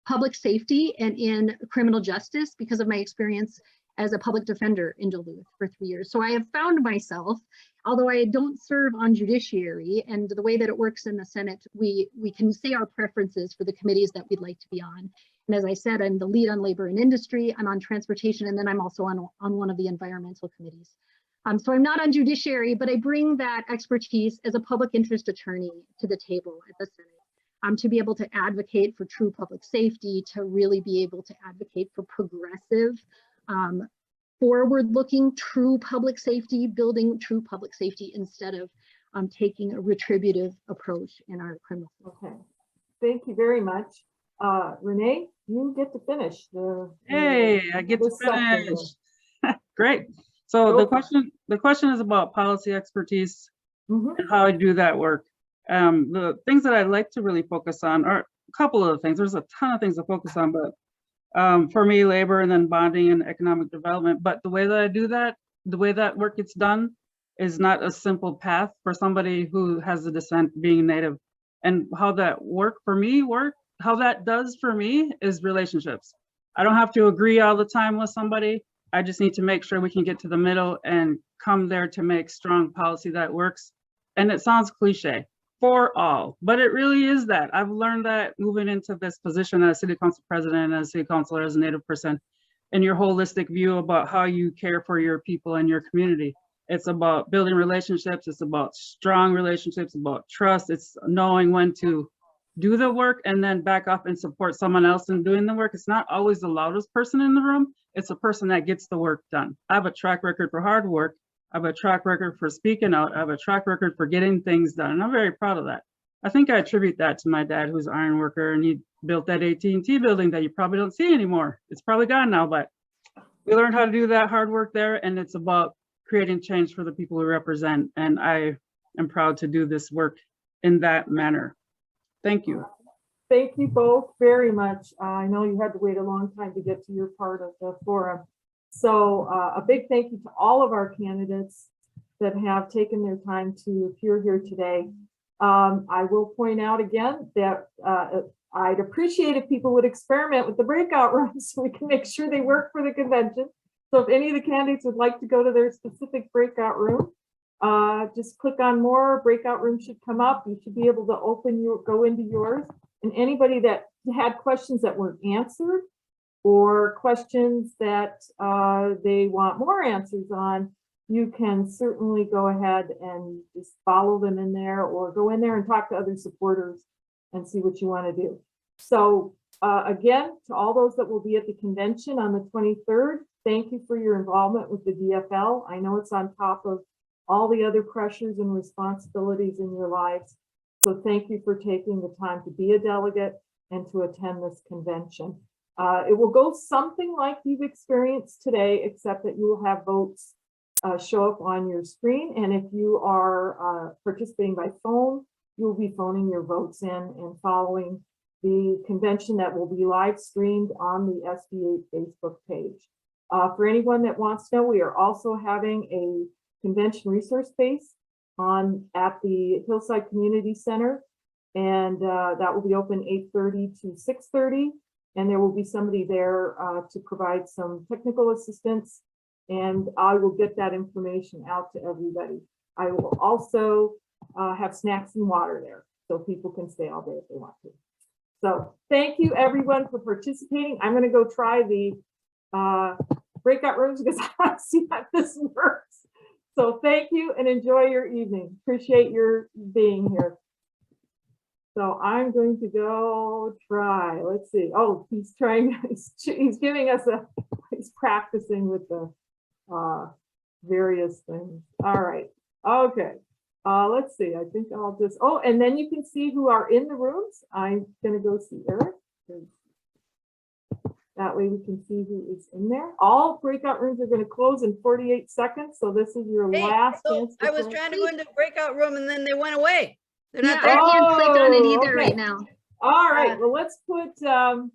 public safety and in criminal justice because of my experience as a public defender in Duluth for 3 years. So I have found myself, although I don't serve on judiciary, and the way that it works in the Senate, we can say our preferences for the committees that we'd like to be on. And as I said, I'm the lead on labor and industry, I'm on transportation, and then I'm also on one of the environmental committees. So I'm not on judiciary, but I bring that expertise as a public interest attorney to the table at the Senate. To be able to advocate for true public safety, to really be able to advocate for progressive, forward-looking true public safety, building true public safety instead of taking a retributive approach in our criminal. Okay, thank you very much. Renee, you get to finish. Hey, I get to finish. Great. So the question is about policy expertise and how I do that work. The things that I like to really focus on are a couple of things. There's a ton of things to focus on, but for me, labor and then bonding and economic development. But the way that I do that, the way that work gets done is not a simple path for somebody who has a descent being Native. And how that how that does for me is relationships. I don't have to agree all the time with somebody. I just need to make sure we can get to the middle and come there to make strong policy that works. And it sounds cliche. For all, but it really is that. I've learned that moving into this position as city council president and as city councilor as a Native person, and your holistic view about how you care for your people and your community. It's about building relationships. It's about strong relationships, about trust. It's knowing when to do the work and then back up and support someone else in doing the work. It's not always the loudest person in the room. It's the person that gets the work done. I have a track record for hard work. I have a track record for speaking out. I have a track record for getting things done. And I'm very proud of that. I think I attribute that to my dad, who's an iron worker, and he built that AT&T building that you probably don't see anymore. It's probably gone now, but we learned how to do that hard work there. And it's about creating change for the people we represent. And I am proud to do this work in that manner. Thank you. Thank you both very much. I know you had to wait a long time to get to your part of the forum. So a big thank you to all of our candidates that have taken their time to appear here today. I will point out again that I'd appreciate if people would experiment with the breakout rooms so we can make sure they work for the convention. So if any of the candidates would like to go to their specific breakout room, just click on more. Breakout room should come up. You should be able to go into yours. And anybody that had questions that weren't answered or questions that they want more answers on, you can certainly go ahead and just follow them in there or go in there and talk to other supporters and see what you want to do. So again, to all those that will be at the convention on the 23rd, thank you for your involvement with the DFL. I know it's on top of all the other pressures and responsibilities in your lives. So thank you for taking the time to be a delegate and to attend this convention. It will go something like you've experienced today, except that you will have votes show up on your screen. And if you are participating by phone, you'll be phoning your votes in and following the convention that will be live streamed on the SD8 Facebook page. For anyone that wants to know, we are also having a convention resource space at the Hillside Community Center, and that will be open 8:30 to 6:30, and there will be somebody there to provide some technical assistance, and I will get that information out to everybody. I will also have snacks and water there, so people can stay all day if they want to. So thank you everyone for participating. I'm going to go try the breakout rooms because I want to see how this works. So thank you and enjoy your evening. Appreciate your being here. So I'm going to go try, let's see. Oh, he's trying, he's giving us he's practicing with the various things. All right, okay. Let's see, I think I'll just, oh, and then you can see who are in the rooms. I'm gonna go see Eric. That way we can see who is in there. All breakout rooms are going to close in 48 seconds. So this is your last chance. I was trying to go into the breakout room and then they went away. They're Yeah, not I there. can't click on it either okay. right now. All right, well, let's put That